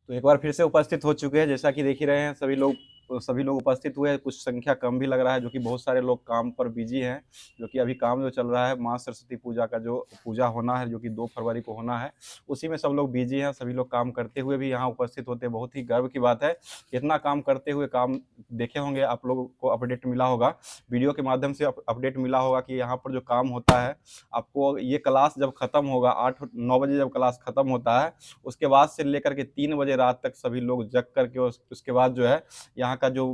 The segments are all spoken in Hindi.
तो एक बार फिर से उपस्थित हो चुके हैं, जैसा कि देख ही रहे हैं सभी लोग उपस्थित हुए। कुछ संख्या कम भी लग रहा है, जो कि बहुत सारे लोग काम पर बिजी हैं, जो कि अभी काम जो चल रहा है माँ सरस्वती पूजा का जो पूजा होना है, जो कि 2 फरवरी को होना है, उसी में सब लोग बिजी हैं। सभी लोग काम करते हुए भी यहाँ उपस्थित होते हैं, बहुत ही गर्व की बात है। इतना काम करते हुए काम देखे होंगे, आप लोगों को अपडेट मिला होगा, वीडियो के माध्यम से अपडेट मिला होगा कि यहाँ पर जो काम होता है, आपको ये क्लास जब खत्म होगा, 8-9 बजे जब क्लास खत्म होता है, उसके बाद से लेकर के 3 बजे रात तक सभी लोग जग करके उसके बाद जो है यहाँ का जो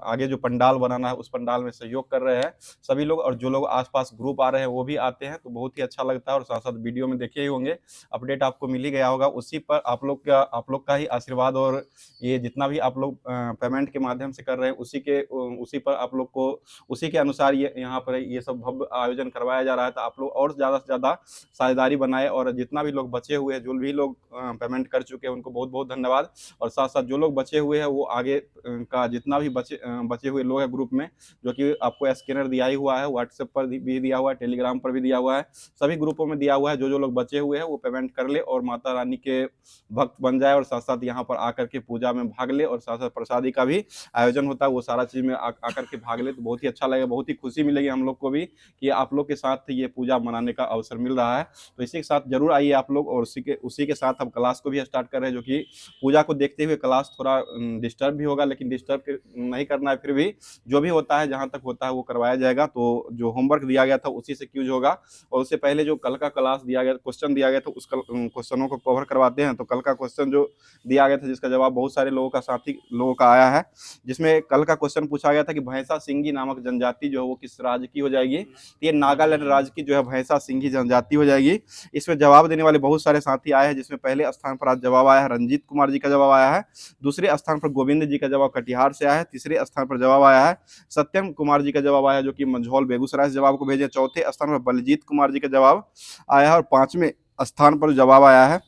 आगे जो पंडाल बनाना है, उस पंडाल में सहयोग कर रहे हैं सभी लोग। और जो लोग आसपास ग्रुप आ रहे हैं वो भी आते हैं, तो बहुत ही अच्छा लगता है। और साथ साथ वीडियो में देखे ही होंगे, अपडेट आपको मिल ही गया होगा। उसी पर आप लोग का ही आशीर्वाद, और ये जितना भी आप लोग पेमेंट के माध्यम से कर रहे हैं, उसी पर आप लोग को उसी के अनुसार ये यहाँ पर ये सब भव्य आयोजन करवाया जा रहा है। तो आप लोग और ज़्यादा से ज़्यादा साझेदारी बनाए, और जितना भी लोग बचे हुए हैं, जो भी लोग पेमेंट कर चुके हैं, उनको बहुत बहुत धन्यवाद। और साथ साथ जो लोग बचे हुए हैं, वो आगे का जितना भी बचे हुए लोग हैं ग्रुप में, जो कि आपको स्कैनर दिया ही हुआ है, व्हाट्सएप पर भी दिया हुआ है, टेलीग्राम पर भी दिया हुआ है, सभी ग्रुपों में दिया हुआ है। जो लोग बचे हुए हैं वो पेमेंट कर ले और माता रानी के भक्त बन जाए, और साथ साथ यहाँ पर आकर के पूजा में भाग ले। और साथ साथ प्रसादी का भी आयोजन होता है, वो सारा चीज़ में आकर के भाग ले, तो बहुत ही अच्छा लगेगा, बहुत ही खुशी मिलेगी हम लोग को भी कि आप लोग के साथ ये पूजा मनाने का अवसर मिल रहा है। तो इसी के साथ जरूर आइए आप लोग। और उसी के साथ हम क्लास को भी स्टार्ट कर रहे हैं, जो कि पूजा को देखते हुए क्लास थोड़ा डिस्टर्ब भी होगा, लेकिन डिस्टर्ब नहीं करना है, फिर भी जो भी होता है, जहाँ तक होता है वो करवाया जाएगा। तो जो होमवर्क दिया गया था उसी से क्यूज होगा, और उससे पहले जो कल का क्लास दिया गया, क्वेश्चन दिया गया था, उस क्वेश्चनों को कवर करवाते हैं। तो कल का क्वेश्चन जो दिया गया था, जिसका जवाब बहुत सारे लोगों का, साथी लोगों का आया है, जिसमें कल का क्वेश्चन पूछा गया था कि भैंसा सिंगी नामक जनजाति जो है वो किस राज्य की हो जाएगी। तो ये नागालैंड राज्य की जो है भैंसा सिंगी जनजाति हो जाएगी। इसमें जवाब देने वाले बहुत सारे साथी आए हैं, जिसमें पहले स्थान पर आज जवाब आया है रंजीत कुमार जी का जवाब आया है, दूसरे स्थान पर गोविंद जी का जवाब कटिहार से आया है, तीसरे स्थान पर जवाब आया है सत्यम कुमार जी का जवाब आया है, जो कि मंझौल बेगूसराय से जवाब को भेजे। चौथे स्थान पर बलजीत कुमार जी का जवाब आया है, और 5वें स्थान पर जवाब आया है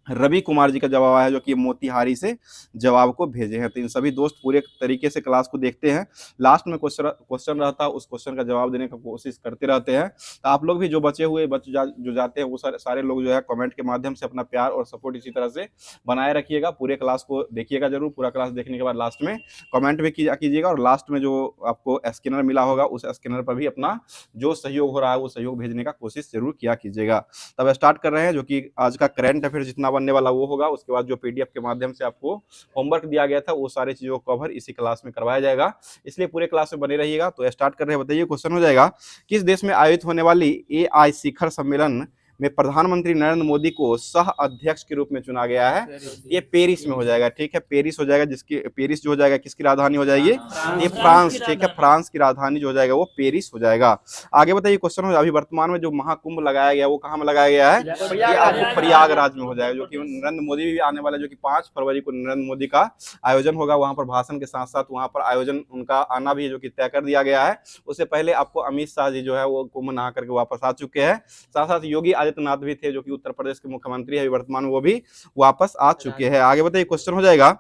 रवि कुमार जी का जवाब आया है, जो कि मोतिहारी से जवाब को भेजे हैं। तो इन सभी दोस्त पूरे तरीके से क्लास को देखते हैं, लास्ट में क्वेश्चन रहता है, उस क्वेश्चन का जवाब देने का कोशिश करते रहते हैं। तो आप लोग भी जो बचे हुए जो जाते हैं, वो सारे लोग जो है कमेंट के माध्यम से अपना प्यार और सपोर्ट इसी तरह से बनाए रखिएगा। पूरे क्लास को देखिएगा जरूर। पूरा क्लास देखने के बाद लास्ट में कमेंट भी कीजिएगा, और लास्ट में जो आपको स्कैनर मिला होगा, उस स्कैनर पर भी अपना जो सहयोग हो रहा है वो सहयोग भेजने का कोशिश जरूर किया कीजिएगा। तब स्टार्ट कर रहे हैं, जो कि आज का करंट अफेयर जितना बनने वाला वो होगा। उसके बाद जो पीडीएफ के माध्यम से आपको होमवर्क दिया गया था, वो सारी चीजों को कवर इसी क्लास में करवाया जाएगा, इसलिए पूरे क्लास में बने रहिएगा। तो स्टार्ट कर रहे हैं। बताइए, क्वेश्चन हो जाएगा, किस देश में आयोजित होने वाली एआई शिखर सम्मेलन में प्रधानमंत्री नरेंद्र मोदी को सह अध्यक्ष के रूप में चुना गया है? ये पेरिस में हो जाएगा। ठीक है, पेरिस हो जाएगा, पेरिस जो हो जाएगा किसकी राजधानी हो जाएगी? ये फ्रांस। ठीक है, फ्रांस की राजधानी जो हो जाएगा वो पेरिस हो जाएगा। आगे बताइए, क्वेश्चन हो, अभी वर्तमान में जो महाकुंभ लगाया गया वो कहाँ में लगाया गया है? ये आपको प्रयागराज में हो जाएगा, जो कि नरेंद्र मोदी भी आने वाला, जो कि 5 फरवरी को नरेंद्र मोदी का आयोजन होगा। वहां पर भाषण के साथ साथ वहां पर आयोजन उनका आना भी है, जो कि तय कर दिया गया है। उससे पहले आपको अमित शाह जी जो है वो कुंभ नहा करके वापस आ चुके हैं। साथ साथ योगी आदित्यनाथ भी थे, जो कि उत्तर प्रदेश के मुख्यमंत्री है वर्तमान में, वो भी वापस आ चुके हैं। आगे बताइए, क्वेश्चन हो जाएगा,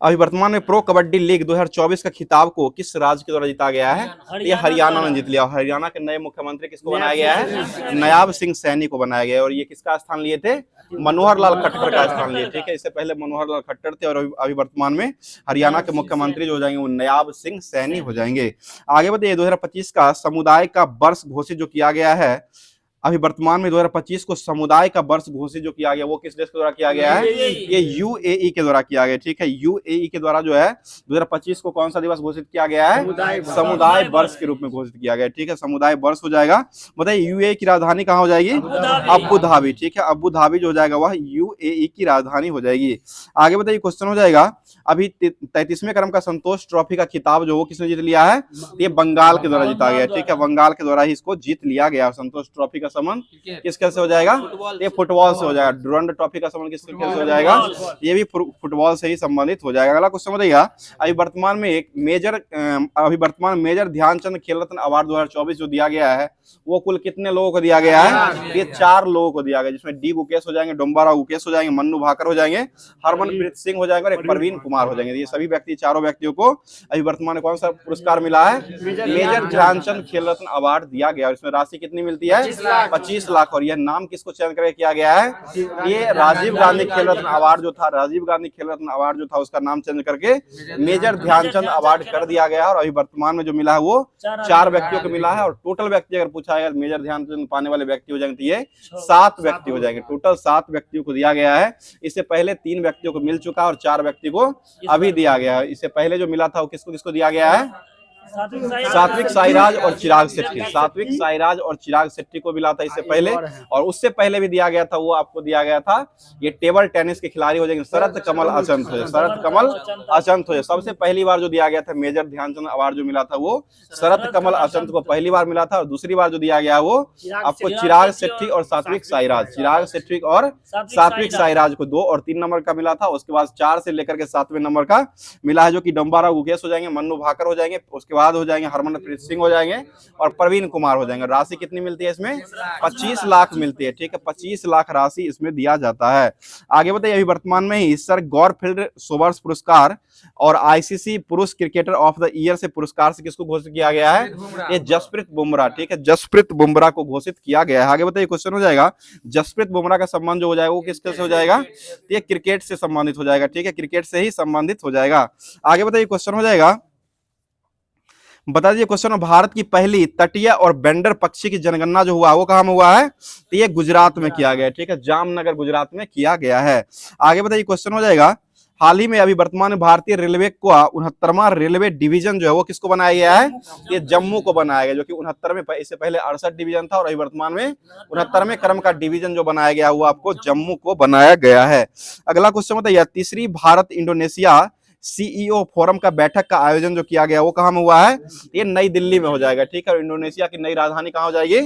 अभी वर्तमान में प्रो कबड्डी लीग 2024 का खिताब को किस राज्य के द्वारा जीता गया है? ये हरियाणा ने जीत लिया। हरियाणा के नए मुख्यमंत्री किसको बनाया गया है? नायाब सिंह सैनी को बनाया गया है। और ये किसका स्थान लिए थे? मनोहर लाल खट्टर का स्थान लिए। ठीक है, इससे पहले मनोहर लाल खट्टर थे, और अभी वर्तमान में हरियाणा के मुख्यमंत्री जो हो जाएंगे वो नायाब सिंह सैनी हो जाएंगे। आगे बताइए, 2025 का समुदाय का वर्ष घोषित जो किया गया है, अभी वर्तमान में 2025 को समुदाय का वर्ष घोषित जो किया गया, वो किस देश के द्वारा किया गया है? ये यूएई के द्वारा किया गया। ठीक है, यूएई के द्वारा जो है 2025 को कौन सा दिवस घोषित किया गया है? समुदाय वर्ष के रूप में घोषित किया गया। ठीक है, समुदाय वर्ष हो जाएगा। बताइए, यूएई की राजधानी कहाँ हो जाएगी? Abu Dhabi. ठीक है, अबू धाबी जो हो जाएगा वह यूएई की राजधानी हो जाएगी। आगे बताइए, क्वेश्चन हो जाएगा, अभी 33वें क्रम का संतोष ट्रॉफी का खिताब जो वो किसने जीत लिया है? ये बंगाल के द्वारा जीता गया। ठीक है, बंगाल के द्वारा ही इसको जीत लिया गया। संतोष ट्रॉफी का संबंध किसके से हो जाएगा? ये फुटबॉल से हो जाएगा। डुरंड ट्रॉफी का संबंध किसके से हो जाएगा? ये भी फुटबॉल से ही संबंधित हो जाएगा। अगला क्वेश्चन बताइएगा, अभी वर्तमान में मेजर ध्यानचंद खेल रत्न अवार्ड 2024 जो दिया गया है, वो कुल कितने लोगों को दिया गया है? ये 4 लोगों को दिया गया, जिसमें डी गुकेश हो जाएंगे, डोम्बारा गुकेश हो जाएंगे, मन्नू भाकर हो जाएंगे, हरमनप्रीत सिंह हो जाएंगे, और एक प्रवीण कुमार हो जाएंगे। ये सभी व्यक्ति, चारों व्यक्तियों को अभी वर्तमान में कौन सा पुरस्कार मिला है? मेजर ध्यानचंद खेल रत्न अवार्ड दिया गया। और इसमें राशि कितनी मिलती है? 25 लाख। और यह नाम किसको चयन करके किया गया है? ये राजीव गांधी खेल रत्न अवार्ड जो था, राजीव गांधी खेल रत्न अवार्ड जो था उसका नाम चेंज करके मेजर ध्यानचंद अवार्ड कर दिया गया है। और अभी वर्तमान में जो मिला है वो 4 व्यक्तियों को मिला है। और टोटल व्यक्ति अगर पूछा है मेजर ध्यानचंद पाने वाले व्यक्ति हो जाएंगे तो ये 7 व्यक्ति हो जाएंगे। टोटल 7 व्यक्तियों को दिया गया है। इससे पहले 3 व्यक्तियों को मिल चुका है और 4 व्यक्ति को अभी दिया गया है। इससे पहले जो मिला था वो किसको किसको दिया गया है? सात्विक साईराज और चिराग शेट्टी। सात्विक साईराज और चिराग शेट्टी को मिला था इससे पहले। और उससे पहले भी दिया गया था, वो आपको दिया गया था, ये टेबल टेनिस के खिलाड़ी हो जाएंगे शरत कमल अचंत हो। शरत कमल अचंत हो। सबसे पहली बार जो दिया गया था मेजर ध्यानचंद अवार्ड जो मिला था वो शरत कमल अचंत को पहली बार मिला था। और दूसरी बार जो दिया गया वो आपको चिराग शेट्टी और सात्विक साईराज, चिराग शेट्टी और सात्विक साईराज को 2 और 3 नंबर का मिला था। उसके बाद 4 से लेकर के 7वें नंबर का मिला है, जो कि डम्बारा गुकेश हो जाएंगे, मन्नू भाकर हो जाएंगे, उसके बाद हो जाएंगे हरमनप्रीत सिंह हो जाएंगे और प्रवीण कुमार हो जाएंगे। राशि कितनी मिलती है इसमें? 25 लाख मिलती है। ठीक है, 25 लाख राशि इसमें दिया जाता है। आगे बताइए, अभी वर्तमान में ही सर गॉरफील्ड सोबर्स पुरस्कार और आईसीसी पुरुष क्रिकेटर ऑफ द ईयर से पुरस्कार से किसको घोषित किया गया है? ये जसप्रीत बुमराह। ठीक है, जसप्रीत बुमराह को घोषित किया गया है। आगे बताइए, क्वेश्चन हो जाएगा जसप्रीत बुमराह का संबंध जो हो जाएगा वो किसके से हो जाएगा? ये क्रिकेट से संबंधित हो जाएगा। ठीक है, क्रिकेट से ही संबंधित हो जाएगा। आगे बताइए, क्वेश्चन हो जाएगा, बता दीजिए क्वेश्चन, भारत की पहली तटीय और बेंडर पक्षी की जनगणना जो हुआ वो कहाँ में हुआ है? तो ये गुजरात में किया गया है। ठीक है, जामनगर गुजरात में किया गया है। आगे बताइए, क्वेश्चन हो जाएगा, हाल ही में अभी वर्तमान में भारतीय रेलवे को 69वां रेलवे डिवीजन जो है वो किसको बनाया गया है? ये जम्मू को बनाया गया, जो कि 69 में, इससे पहले 68 डिवीजन था और अभी वर्तमान में 69वें क्रम का डिवीजन जो बनाया गया वो आपको जम्मू को बनाया गया है। अगला क्वेश्चन बताइए, तीसरी भारत इंडोनेशिया सीईओ फोरम का बैठक का आयोजन जो किया गया वो कहाँ में हुआ है? ये नई दिल्ली में हो जाएगा। ठीक है, और इंडोनेशिया की नई राजधानी कहाँ हो जाएगी?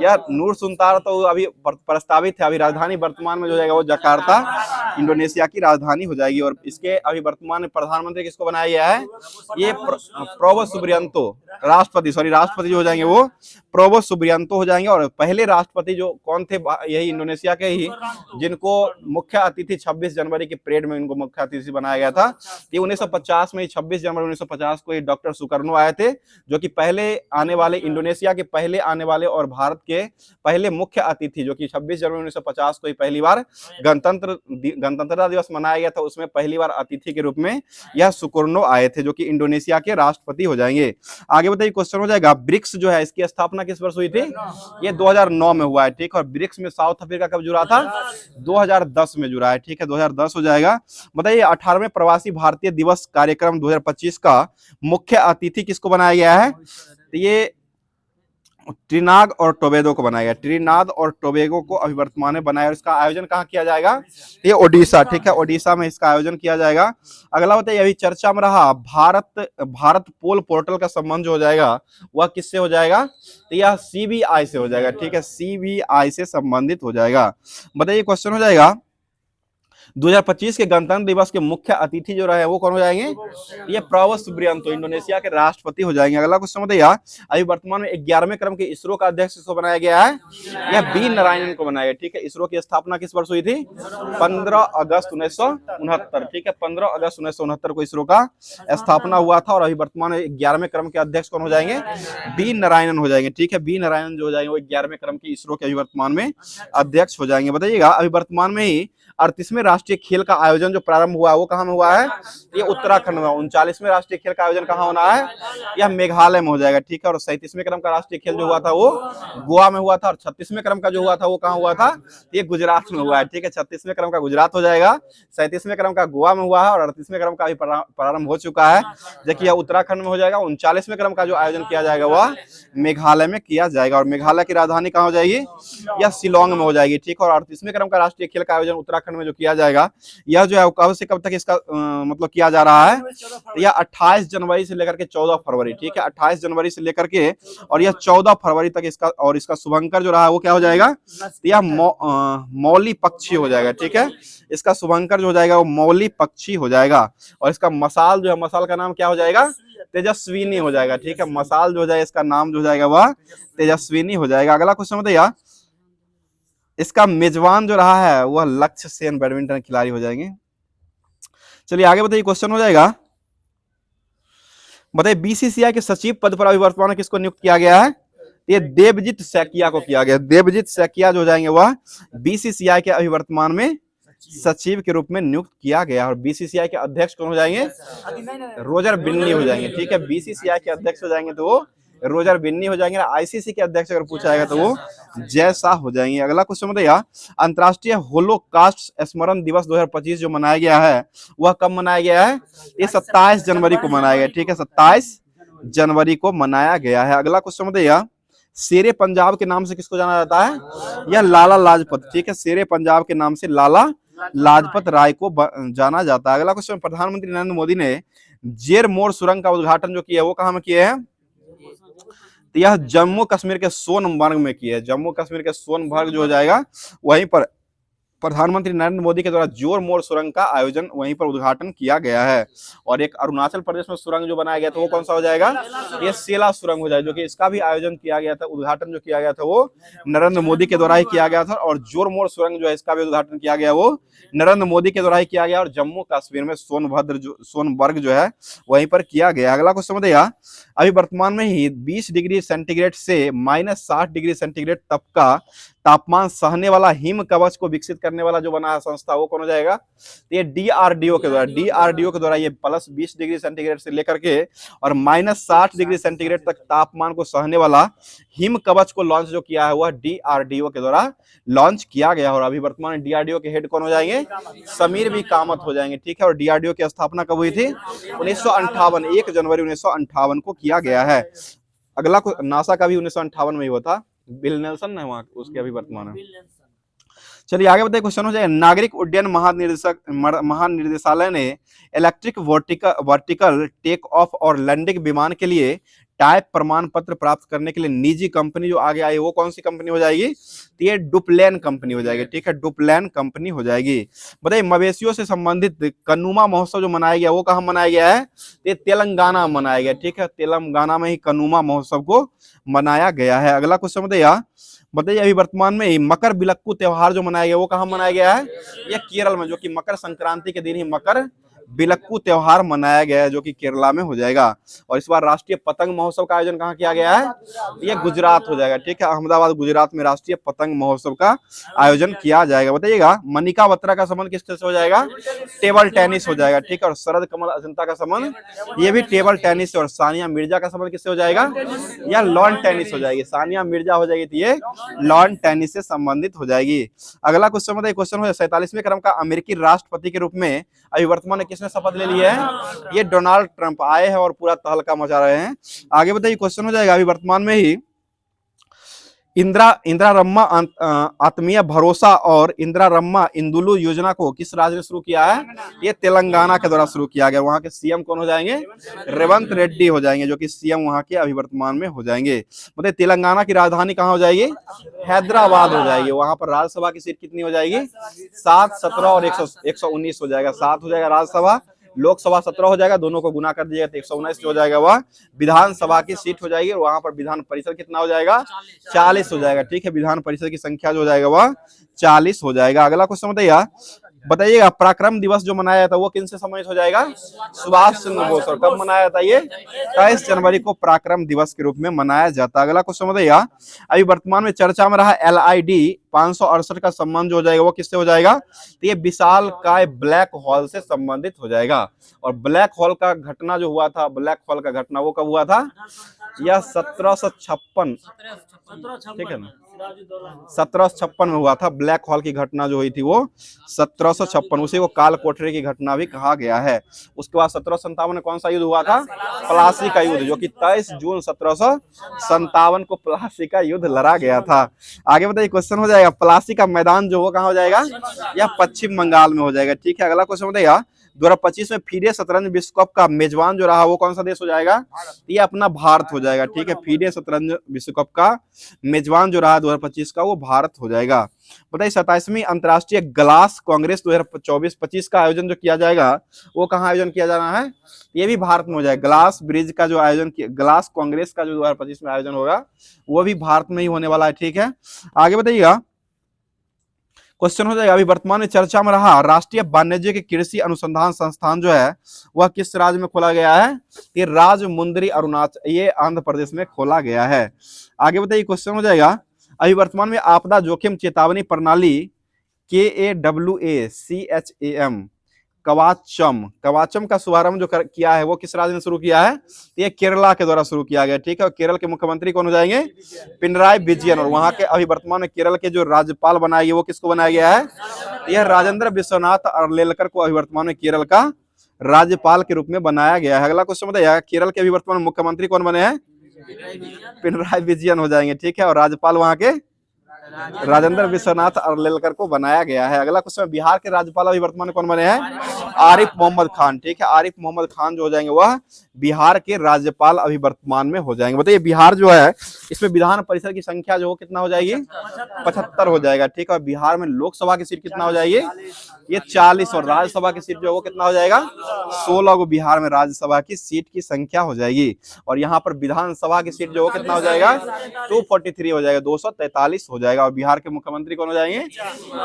यार नूर सुल्तान तो अभी प्रस्तावित है, अभी राजधानी वर्तमान में जो जाएगा वो जकार्ता इंडोनेशिया की राजधानी हो जाएगी। और इसके अभी वर्तमान में प्रधानमंत्री किसको बनाया गया है? ये प्रोबो सुबियांतो राष्ट्रपति, सॉरी राष्ट्रपति जो हो जाएंगे वो प्रोबो सुबियांतो हो जाएंगे। और पहले राष्ट्रपति जो कौन थे? यही इंडोनेशिया के ही, जिनको मुख्य अतिथि 26 जनवरी के परेड में इनको मुख्य अतिथि बनाया गया था। ये 1950 में 26 जनवरी 1950 को ये डॉक्टर सुकर्नो आए थे, जो कि पहले आने वाले, इंडोनेशिया के पहले आने वाले और भारत के पहले मुख्य अतिथि, जो कि 26 जनवरी 1950 को ही पहली बार गणतंत्रता दिवस मनाया गया था, उसमें पहली बार अतिथि के रूप में यह सुकर्नो आए थे, जो कि इंडोनेशिया के राष्ट्रपति हो जाएंगे। आगे बताइए, क्वेश्चन हो जाएगा, ब्रिक्स जो है इसकी स्थापना किस वर्ष हुई थी? ये 2009 में हुआ है। ठीक, और ब्रिक्स में साउथ अफ्रीका कब जुड़ा था? 2010 में जुड़ा है। ठीक है, 2010 हो जाएगा। बताइए, 18वें प्रवासी भारतीय दिवस कार्यक्रम 2025 का मुख्य अतिथि किसको बनाया गया है? तो ये ट्रिनाड और टोबैगो को बनाया गया। ट्रिनाड और टोबैगो को अभी वर्तमान में बनाया। और इसका आयोजन कहाँ किया जाएगा? ये ओडिशा। ठीक है, ओडिशा में इसका आयोजन किया जाएगा। अगला बताइए, अभी चर्चा में रहा भारत पोल पोर्टल का संबंध जो हो जाएगा वह किससे हो जाएगा? तो यह सीबीआई से हो जाएगा। ठीक है, सीबीआई से संबंधित हो जाएगा। बताइए, क्वेश्चन हो जाएगा, 2025 के गणतंत्र दिवस के मुख्य अतिथि जो रहे वो कौन हो जाएंगे? ये प्रोबो सुबियांतो इंडोनेशिया के राष्ट्रपति हो जाएंगे। अगला क्वेश्चन बताइए, अभी वर्तमान में 11वें क्रम के इसरो का अध्यक्ष किसको बनाया गया है? यह बी नारायणन को बनाया गया। ठीक है, इसरो की स्थापना किस वर्ष हुई थी? 15 अगस्त 1969। ठीक है, 15 अगस्त 1969 को इसरो का स्थापना हुआ था। और अभी वर्तमान में 11वें क्रम के अध्यक्ष कौन हो जाएंगे? बी नारायणन हो जाएंगे। ठीक है, बी नारायणन जो हो जाएंगे वो 11वें क्रम के इसरो के अभी वर्तमान में अध्यक्ष हो जाएंगे। बताइएगा, अभी वर्तमान में ही 38वें राष्ट्रीय खेल का आयोजन जो प्रारंभ हुआ वो कहाँ में हुआ है? ये उत्तराखंड में। 39वें राष्ट्रीय खेल का आयोजन कहाँ होना है? यह मेघालय में हो जाएगा। ठीक है, और 37वें क्रम का राष्ट्रीय खेल जो हुआ था वो गोवा में हुआ था। और 36वें क्रम का जो हुआ था वो कहाँ हुआ था? ये गुजरात में हुआ है। ठीक है, 36वें क्रम का गुजरात हो जाएगा, 37वें क्रम का गोवा में हुआ है और 38वें क्रम का भी प्रारंभ हो चुका है, जबकि यह उत्तराखंड में हो जाएगा। 39वें क्रम का जो आयोजन किया जाएगा वह मेघालय में किया जाएगा। और मेघालय की राजधानी कहाँ हो जाएगी? यह शिलोंग में हो जाएगी। ठीक है, और 38वें क्रम का राष्ट्रीय खेल का आयोजन उत्तराखंड में जो किया जाएगा, यह जो है कब से कब तक इसका मतलब किया जा रहा है? यह 28 जनवरी से लेकर के 14 फरवरी। ठीक है, 28 जनवरी से लेकर के और यह 14 फरवरी तक इसका, और इसका शुभंकर जो रहा है वो क्या हो जाएगा? यह मौली पक्षी हो जाएगा। ठीक है, इसका शुभंकर जो हो जाएगा वो मौली पक्षी हो जाएगा। और इसका मसाल जो है, मसाल का नाम क्या हो जाएगा? तेजस्विनी हो जाएगा। ठीक है, मसाल जो हो जाएगा इसका नाम जो हो जाएगा वह तेजस्विनी हो जाएगा। अगला क्वेश्चन बताइए, इसका मेजबान जो रहा है वह लक्ष्य सेन बैडमिंटन खिलाड़ी हो जाएंगे। चलिए आगे बताइए, क्वेश्चन हो जाएगा, बताइए बीसीसीआई के सचिव पद पर अभी वर्तमान में किसको नियुक्त किया गया है? ये देवजीत सैकिया को किया गया। देवजीत सैकिया जो हो जाएंगे वह बीसीसीआई के अभी वर्तमान में सचिव के रूप में नियुक्त किया गया। और बीसीसीआई के अध्यक्ष कौन हो जाएंगे? रोजर बिन्नी हो जाएंगे। ठीक है, बीसीसीआई के अध्यक्ष हो जाएंगे तो वो रोजर बिन्नी हो जाएंगे। आईसीसी के अध्यक्ष अगर पूछा जाएगा तो वो जय शाह हो जाएंगे। अगला क्वेश्चन बताइए, अंतर्राष्ट्रीय होलोकास्ट स्मरण दिवस 2025 जो मनाया गया है वह कब मनाया गया है? ये 27 जनवरी को मनाया गया। ठीक है, 27 जनवरी को मनाया गया है। अगला क्वेश्चन बताइए, शेरे पंजाब के नाम से किसको जाना जाता है? यह लाला लाजपत। ठीक है, शेरे पंजाब के नाम से लाला लाजपत राय को जाना जाता है। अगला क्वेश्चन, प्रधानमंत्री नरेंद्र मोदी ने जेर मोर सुरंग का उद्घाटन जो किया है वो कहां में किए हैं? तो यह जम्मू कश्मीर के सोनमर्ग में किया है। जम्मू कश्मीर के सोनमर्ग जो हो जाएगा वहीं पर प्रधानमंत्री नरेंद्र मोदी के द्वारा जोर मोर सुरंग का आयोजन वहीं पर उद्घाटन किया गया है। और एक अरुणाचल प्रदेश में सुरंग जो बनाया गया था वो कौन सा हो जाएगा? ये सेला सुरंग हो जाएगा, जो कि इसका भी आयोजन किया गया था। उद्घाटन जो किया गया था वो नरेंद्र मोदी के द्वारा ही किया गया था। और जोर मोर सुरंग जो है इसका भी उद्घाटन किया गया वो नरेंद्र मोदी के द्वारा ही किया गया। और जम्मू कश्मीर में सोनमर्ग जो है वहीं पर किया गया। अगला क्वेश्चन बताइए, अभी वर्तमान में ही 20 डिग्री सेंटीग्रेड से -60 डिग्री सेंटीग्रेड तक का तापमान सहने वाला हिम कवच को विकसित करने वाला जो बना है संस्था वो कौन हो जाएगा? ये डीआरडीओ के द्वारा ये +20 डिग्री सेंटीग्रेड से लेकर के और -60 डिग्री सेंटीग्रेड तक तापमान को सहने वाला हिम कवच को लॉन्च जो किया है वह डीआरडीओ के द्वारा लॉन्च किया गया। और अभी वर्तमान में डीआरडीओ के हेड कौन हो जाएंगे? समीर बी कामत हो जाएंगे। ठीक है, और डीआरडीओ की स्थापना कब हुई थी? 1958, 1 जनवरी 1958 को किया गया है। अगला नासा का भी 1958 में ही हुआ था। बिल नेल्सन है वहां उसके अभी वर्तमान में। चलिए आगे बताइए, क्वेश्चन हो जाए, नागरिक उड्डयन महानिदेशालय ने इलेक्ट्रिक वर्टिकल टेक ऑफ और लैंडिंग विमान के लिए टाइप प्रमाण पत्र प्राप्त करने के लिए निजी कंपनी जो आगे आई वो कौन सी कंपनी हो जाएगी? तो ये डुप्लेन कंपनी हो जाएगी। ठीक है, डुप्लेन कंपनी हो जाएगी। बताइए, मवेशियों से संबंधित कन्नुमा महोत्सव जो मनाया गया वो कहाँ मनाया गया है? ये तेलंगाना में मनाया गया। ठीक है, तेलंगाना में ही कन्नुमा महोत्सव को मनाया गया है। अगला क्वेश्चन बताइए अभी वर्तमान में मकर बिलक्कू त्योहार जो मनाया गया वो कहाँ मनाया गया है? ये केरल में, जो कि मकर संक्रांति के दिन ही मकर बिलक्कू त्योहार मनाया गया है, जो कि केरला में हो जाएगा। और इस बार राष्ट्रीय पतंग महोत्सव का आयोजन कहाँ किया गया है? ये गुजरात हो जाएगा। ठीक है, अहमदाबाद गुजरात में राष्ट्रीय पतंग महोत्सव का आयोजन किया जाएगा। बताइएगा, मनिका बत्रा का संबंध किससे हो जाएगा? टेबल टेनिस हो जाएगा। ठीक है, और शरद कमल अजंता का संबंध ये भी टेबल टेनिस। और सानिया मिर्जा का संबंध किससे हो जाएगा? या लॉन टेनिस हो जाएगी। सानिया मिर्जा हो जाएगी तो ये लॉन टेनिस से संबंधित हो जाएगी। अगला क्वेश्चन बताइए, क्वेश्चन हो 47वें क्रम का अमेरिकी राष्ट्रपति के रूप में अभी वर्तमान में किसने शपथ ले लिया है? ये डोनाल्ड ट्रंप आए हैं और पूरा तहलका मचा रहे हैं। आगे बताइए, क्वेश्चन हो जाएगा अभी वर्तमान में ही इंदिरा रम्मा आत्मीय भरोसा और इंदिरा रम्मा इंदुलु योजना को किस राज्य ने शुरू किया है? ये तेलंगाना के द्वारा शुरू किया गया। वहां के सीएम कौन हो जाएंगे? रेवंत रेड्डी हो जाएंगे, जो कि सीएम वहां के अभी वर्तमान में हो जाएंगे। मतलब तेलंगाना की राजधानी कहाँ हो जाएगी? हैदराबाद हो जाएगी। वहां पर राज्यसभा की सीट कितनी हो जाएगी? 7, 17 और 119 हो जाएगा। 7 हो जाएगा राज्यसभा, लोकसभा 17 हो जाएगा, दोनों को गुना कर दिएगा तो 119 हो जाएगा। वह विधानसभा की सीट हो जाएगी। और वहां पर विधान परिषद कितना हो जाएगा? 40 हो जाएगा। ठीक है, विधान परिषद की संख्या जो हो जाएगा वह 40 हो जाएगा। अगला क्वेश्चन बताइएगा, पराक्रम दिवस जो मनाया जाता है वो किन से सम्मानित हो जाएगा? सुभाष चंद्र बोस। और कब मनाया जाता है? ये 23 जनवरी को पराक्रम दिवस के रूप में मनाया जाता है। अगला क्वेश्चन बताइएगा, अभी वर्तमान में चर्चा में रहा LID 568 का संबंध जो हो जाएगा वो किससे हो जाएगा? तो ये विशालकाय ब्लैक होल से संबंधित हो जाएगा। और ब्लैक होल का घटना जो हुआ था, ब्लैक होल का घटना वो कब हुआ था? यह 1756, ठीक है ना, 1756 में हुआ था। ब्लैक होल की घटना जो हुई थी वो 1756, उसी को काल कोठरी की घटना भी कहा गया है। उसके बाद 1757 में कौन सा युद्ध हुआ था? प्लासी का युद्ध, जो कि 23 जून 1757 को प्लासी का युद्ध लड़ा गया था। आगे बताइए, क्वेश्चन हो जाएगा, प्लासी का मैदान जो वो कहाँ हो जाएगा? यह पश्चिम बंगाल में हो जाएगा। ठीक है, अगला क्वेश्चन बताइएगा, 2025 में फीडे शतरंज विश्व कप का मेजबान जो रहा वो कौन सा देश हो जाएगा? ये अपना भारत हो जाएगा। ठीक है, फीडे शतरंज विश्व कप का मेजबान जो रहा 2025 का वो भारत हो जाएगा। बताइए, 27वीं अंतर्राष्ट्रीय ग्लास कांग्रेस 2024-25 का आयोजन जो किया जाएगा वो कहाँ आयोजन किया जाना है? ये भी भारत में हो जाएगा। ग्लास ब्रिज का जो आयोजन, ग्लास कांग्रेस का जो 2025 में आयोजन होगा वो भी भारत में ही होने वाला है। ठीक है, आगे बताइएगा, क्वेश्चन हो जाएगा, अभी वर्तमान में चर्चा में रहा राष्ट्रीय वाणिज्य कृषि अनुसंधान संस्थान जो है वह किस राज्य में खोला गया है? ये राजमुंदरी अरुणाचल, ये आंध्र प्रदेश में खोला गया है। आगे बताइए, क्वेश्चन हो जाएगा, अभी वर्तमान में आपदा जोखिम चेतावनी प्रणाली KAWACHAM कवाचम का शुभारंभ जो किया है वो किस राज्य ने शुरू किया है? ये केरला के द्वारा शुरू किया गया, ठीक है। और केरल के मुख्यमंत्री कौन हो जाएंगे? पिनराई विजयन। और वहां के अभी वर्तमान में केरल के जो राज्यपाल बनाए गए वो किसको बनाया गया है? यह राजेंद्र विश्वनाथ अर्लेलकर को अभी वर्तमान में केरल का राज्यपाल के रूप में बनाया गया है। अगला क्वेश्चन बताइए, केरल के अभी वर्तमान में मुख्यमंत्री कौन बने हैं? पिनराई विजयन हो जाएंगे, ठीक है। और राज्यपाल वहां के राजेंद्र विश्वनाथ अर्लेलकर को बनाया गया है। अगला क्वेश्चन, बिहार के राज्यपाल अभी वर्तमान में कौन बने हैं? आरिफ मोहम्मद खान, ठीक है। आरिफ मोहम्मद खान जो हो जाएंगे वह बिहार के राज्यपाल अभी वर्तमान में हो जाएंगे। बताइए, बिहार जो है इसमें विधान परिषद की संख्या जो कितना हो जाएगी? 75 हो जाएगा, ठीक है। और बिहार में लोकसभा की सीट कितना हो जाएगी? ये 40। और राज्यसभा की सीट जो है वो कितना हो जाएगा? 16 को बिहार में राज्यसभा की सीट की संख्या हो जाएगी। और यहाँ पर विधानसभा की सीट जो कितना हो जाएगा? 243 हो जाएगा, 243 हो जाएगा। और बिहार के मुख्यमंत्री कौन हो जाएंगे?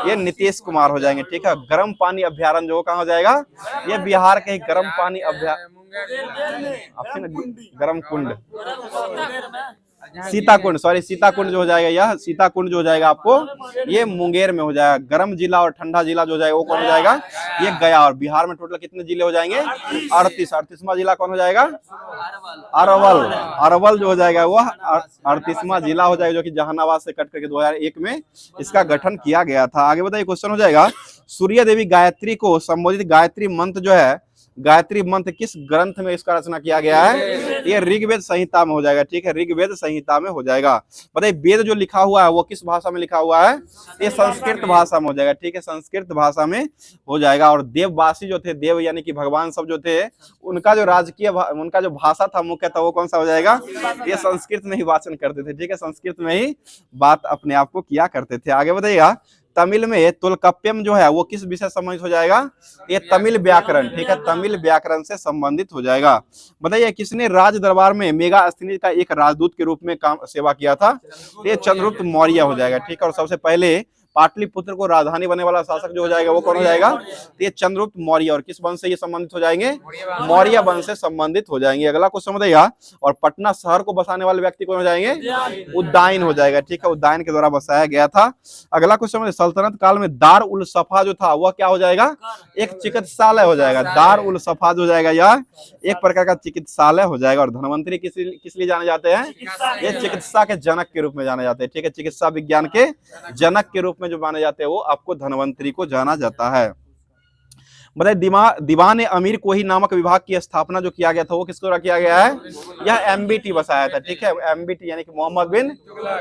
ये नीतीश कुमार हो जाएंगे, ठीक है। गर्म पानी अभ्यारण्य जो कहाँ हो जाएगा? ये बिहार के गर्म पानी गर्म कुंड सीताकुंड, सॉरी सीताकुंड जो हो जाएगा, यह सीताकुंड जो हो जाएगा आपको ये मुंगेर में हो जाएगा। गर्म जिला और ठंडा जिला जो हो जाएगा वो कौन हो जाएगा? ये गया। और बिहार में टोटल कितने जिले हो जाएंगे? 38। 38वां जिला कौन हो जाएगा? अरवल। अरवल जो हो जाएगा वह 38वां जिला हो जाएगा, जो कि जहानाबाद से कट करके 2001 में इसका गठन किया गया था। आगे बताइए, क्वेश्चन हो जाएगा, सूर्य देवी गायत्री को संबोधित गायत्री मंत्र जो है, गायत्री मंत्र किस ग्रंथ में इसका रचना किया गया है? ये ऋग्वेद संहिता में हो जाएगा, ठीक है। ऋग्वेद संहिता में हो जाएगा। बताइए, वेद जो लिखा हुआ है वो किस भाषा में लिखा हुआ है? ये संस्कृत भाषा में हो जाएगा, ठीक है। संस्कृत भाषा में हो जाएगा। और देववासी जो थे, देव यानी कि भगवान सब जो थे, उनका जो राजकीय उनका जो भाषा था मुख्य था वो कौन सा हो जाएगा? ये संस्कृत में ही वाचन करते थे, ठीक है। संस्कृत में ही बात अपने आप को किया करते थे। आगे बताइएगा, तमिल में तोल्काप्पियम जो है वो किस विषय से संबंधित हो जाएगा? ये तमिल व्याकरण, ठीक है। तमिल व्याकरण से संबंधित हो जाएगा। बताइए, किसने राज दरबार में मेगास्थनीज का एक राजदूत के रूप में काम सेवा किया था? ये चंद्रगुप्त मौर्य हो जाएगा, ठीक है। और सबसे पहले पाटलिपुत्र को राजधानी बनने वाला शासक जो हो जाएगा वो कौन हो जाएगा? ये चंद्रगुप्त मौर्य। और किस वंश से ये संबंधित हो जाएंगे? मौर्य वंश से संबंधित हो जाएंगे। अगला क्वेश्चन बताइएगा, और पटना शहर को बसाने वाले व्यक्ति कौन हो जाएंगे? उद्दाइन हो जाएगा, ठीक है। उद्दाइन के द्वारा बसाया गया था। अगला क्वेश्चन, सल्तनत काल में दार उल सफा जो था वह क्या हो जाएगा? एक चिकित्सालय हो जाएगा। दार उल सफा जो जाएगा यह एक प्रकार का चिकित्सालय हो जाएगा। और धनवंतरी किस लिए जाने जाते हैं? ये चिकित्सा के जनक के रूप में जाने जाते हैं, ठीक है। चिकित्सा विज्ञान के जनक के रूप में जो माने जाते हैं वो आपको धनवंतरी को जाना जाता है। बताइए, दीवान अमीर कोही नामक विभाग की स्थापना जो किया गया था वो किसके द्वारा किया गया है? यह MBT बसाया था, ठीक है। MBT यानी कि मोहम्मद बिन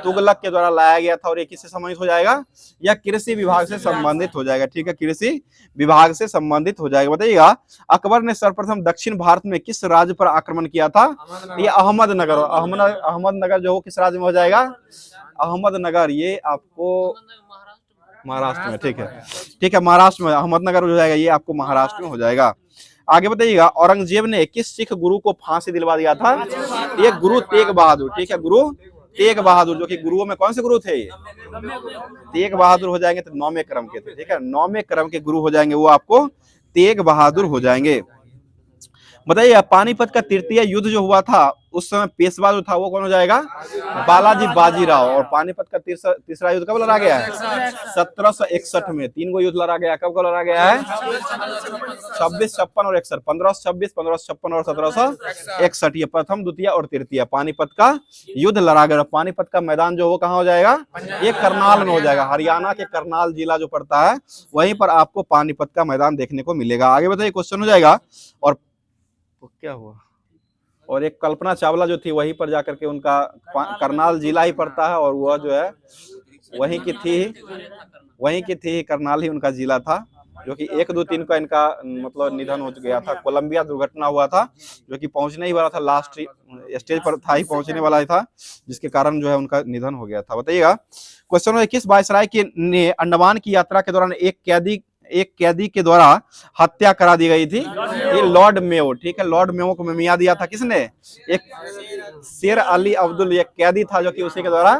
तुगलक के द्वारा लाया गया था। और ये किससे संबंधित हो जाएगा? यह कृषि विभाग से संबंधित हो जाएगा, ठीक है। कृषि विभाग से संबंधित हो जाएगा। बताइएगा, अकबर ने सर्वप्रथम दक्षिण भारत में किस राज्य पर आक्रमण किया था? ये अहमदनगर। अहमदनगर जो किस राज्य में हो जाएगा? अहमदनगर ये आपको महाराष्ट्र में, ठीक है, ठीक है। महाराष्ट्र में अहमदनगर हो जाएगा, ये आपको महाराष्ट्र में हो जाएगा। आगे बताइएगा, औरंगजेब ने किस सिख गुरु को फांसी दिलवा दिया था? ये गुरु तेग बहादुर, ठीक है। गुरु तेग बहादुर, जो कि गुरुओं में कौन से गुरु थे? तेग बहादुर हो जाएंगे, तो 9वें क्रम के थे, ठीक है। 9वें क्रम के गुरु हो जाएंगे वो आपको तेग बहादुर हो जाएंगे। बताइए, पानीपत का तृतीय युद्ध जो हुआ था उस समय पेशवा जो था वो कौन हो जाएगा? बालाजी बाजीराव। और पानीपत का तीसरा युद्ध कब लड़ा गया है? 1761 में। 3 गो युद्ध लड़ा गया, कब लड़ा गया है? 26, 56 और 61। 1526, 1556 और 1761। ये प्रथम, द्वितीय और तृतीय पानीपत का युद्ध लड़ा गया। पानीपत का मैदान जो वो कहाँ हो जाएगा? ये करनाल में हो जाएगा। हरियाणा के करनाल जिला जो पड़ता है वहीं पर आपको पानीपत का मैदान देखने को मिलेगा। आगे बताइए, क्वेश्चन हो जाएगा, और तो क्या हुआ? और एक कल्पना चावला जो थी वहीं पर जाकर के उनका करनाल जिला ही पड़ता है, और वह जो है वहीं की थी, करनाल ही उनका जिला था। जो कि 1, 2, 3 का इनका मतलब निधन हो गया था। कोलंबिया दुर्घटना हुआ था, जो कि पहुंचने ही वाला था, लास्ट स्टेज पर था ही, पहुंचने वाला ही था, जिसके कारण जो है उनका निधन हो गया था। बताइएगा, क्वेश्चन है, किस वायसराय ने अंडमान की यात्रा के दौरान एक कैदी एक कैदी के द्वारा हत्या करा दी गई थी। ये लॉर्ड मेयो, ठीक है, लॉर्ड मेयो को मिमिया दिया था किसने? एक शेर अली अब्दुल, एक कैदी था जो कि उसी के द्वारा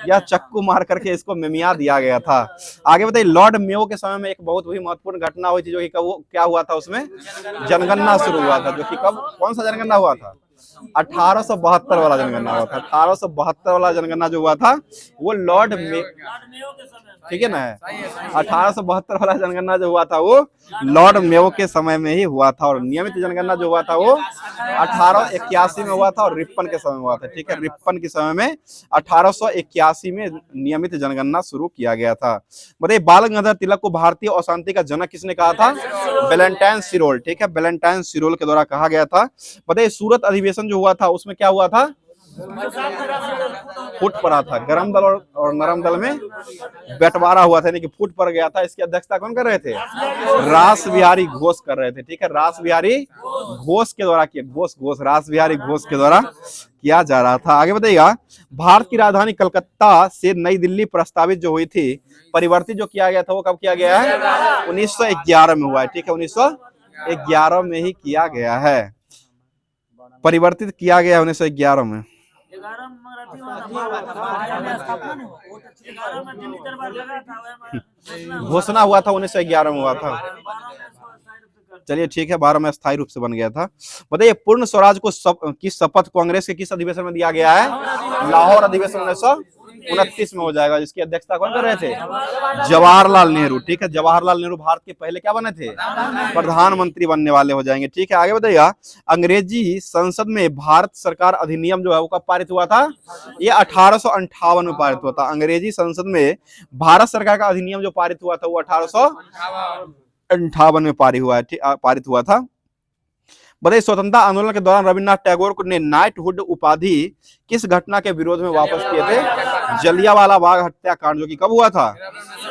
या चक्कू मार करके इसको मिमिया दिया गया था। आगे बताइए, लॉर्ड मेयो के समय में एक बहुत ही महत्वपूर्ण घटना हुई थी जो कि कब क्या हुआ था, उसमें जनगणना शुरू हुआ था, जो कि कब, कौन सा जनगणना हुआ था? 1872 वाला जनगणना हुआ था। 1872 वाला जनगणना जो हुआ था वो लॉर्ड में, ठीक है ना, 1872 वाला जनगणना जो हुआ था वो लॉर्ड मेयो के समय में ही हुआ था। और नियमित जनगणना जो हुआ था वो 1881 में हुआ था और रिपन के समय में हुआ था, ठीक है, रिपन के समय में 1881 में नियमित जनगणना शुरू किया गया था। बताइए, बाल गंगाधर तिलक को भारतीय अशांति का जनक किसने कहा था? वैलेंटाइन सिरोल, ठीक है, वैलेंटाइन सिरोल के द्वारा कहा गया था। बताइए, सूरत अधिवेशन जो हुआ था उसमें क्या हुआ था? फूट पड़ा था, गरम दल और नरम दल में बंटवारा हुआ था, यानी कि फूट पड़ गया था। इसकी अध्यक्षता कौन कर रहे थे? रास बिहारी घोष कर रहे थे, ठीक है, रास बिहारी घोष के द्वारा किया, घोष रास बिहारी घोष के द्वारा किया जा रहा था। आगे बताइएगा, भारत की राजधानी कलकत्ता से नई दिल्ली प्रस्तावित जो हुई थी, परिवर्तित जो किया गया था वो कब किया गया है? 1911 में हुआ है, ठीक है, 1911 में ही किया गया है, परिवर्तित किया गया 1911 में। घोषणा हुआ था 1911 में हुआ था। चलिए ठीक है, 12 में स्थायी रूप से बन गया था। बताइए, पूर्ण स्वराज को किस शपथ कांग्रेस के किस अधिवेशन में दिया गया है? लाहौर अधिवेशन 1929 में हो जाएगा, जिसकी अध्यक्षता कौन कर रहे थे? जवाहरलाल नेहरू, ठीक है, जवाहरलाल नेहरू भारत के पहले क्या बने थे? प्रधानमंत्री बनने वाले हो जाएंगे, ठीक है। आगे बताइएगा, अंग्रेजी संसद में भारत सरकार अधिनियम जो है वो कब पारित हुआ था? ये 1858 में पारित हुआ था। अंग्रेजी संसद में भारत सरकार का अधिनियम जो पारित हुआ था वो 1858 में पारित हुआ था। बताइए, स्वतंत्रता आंदोलन के दौरान रविन्द्रनाथ टैगोर ने नाइटहुड उपाधि किस घटना के विरोध में वापस किए थे? जलियांवाला बाग हत्याकांड, जो कि कब हुआ था?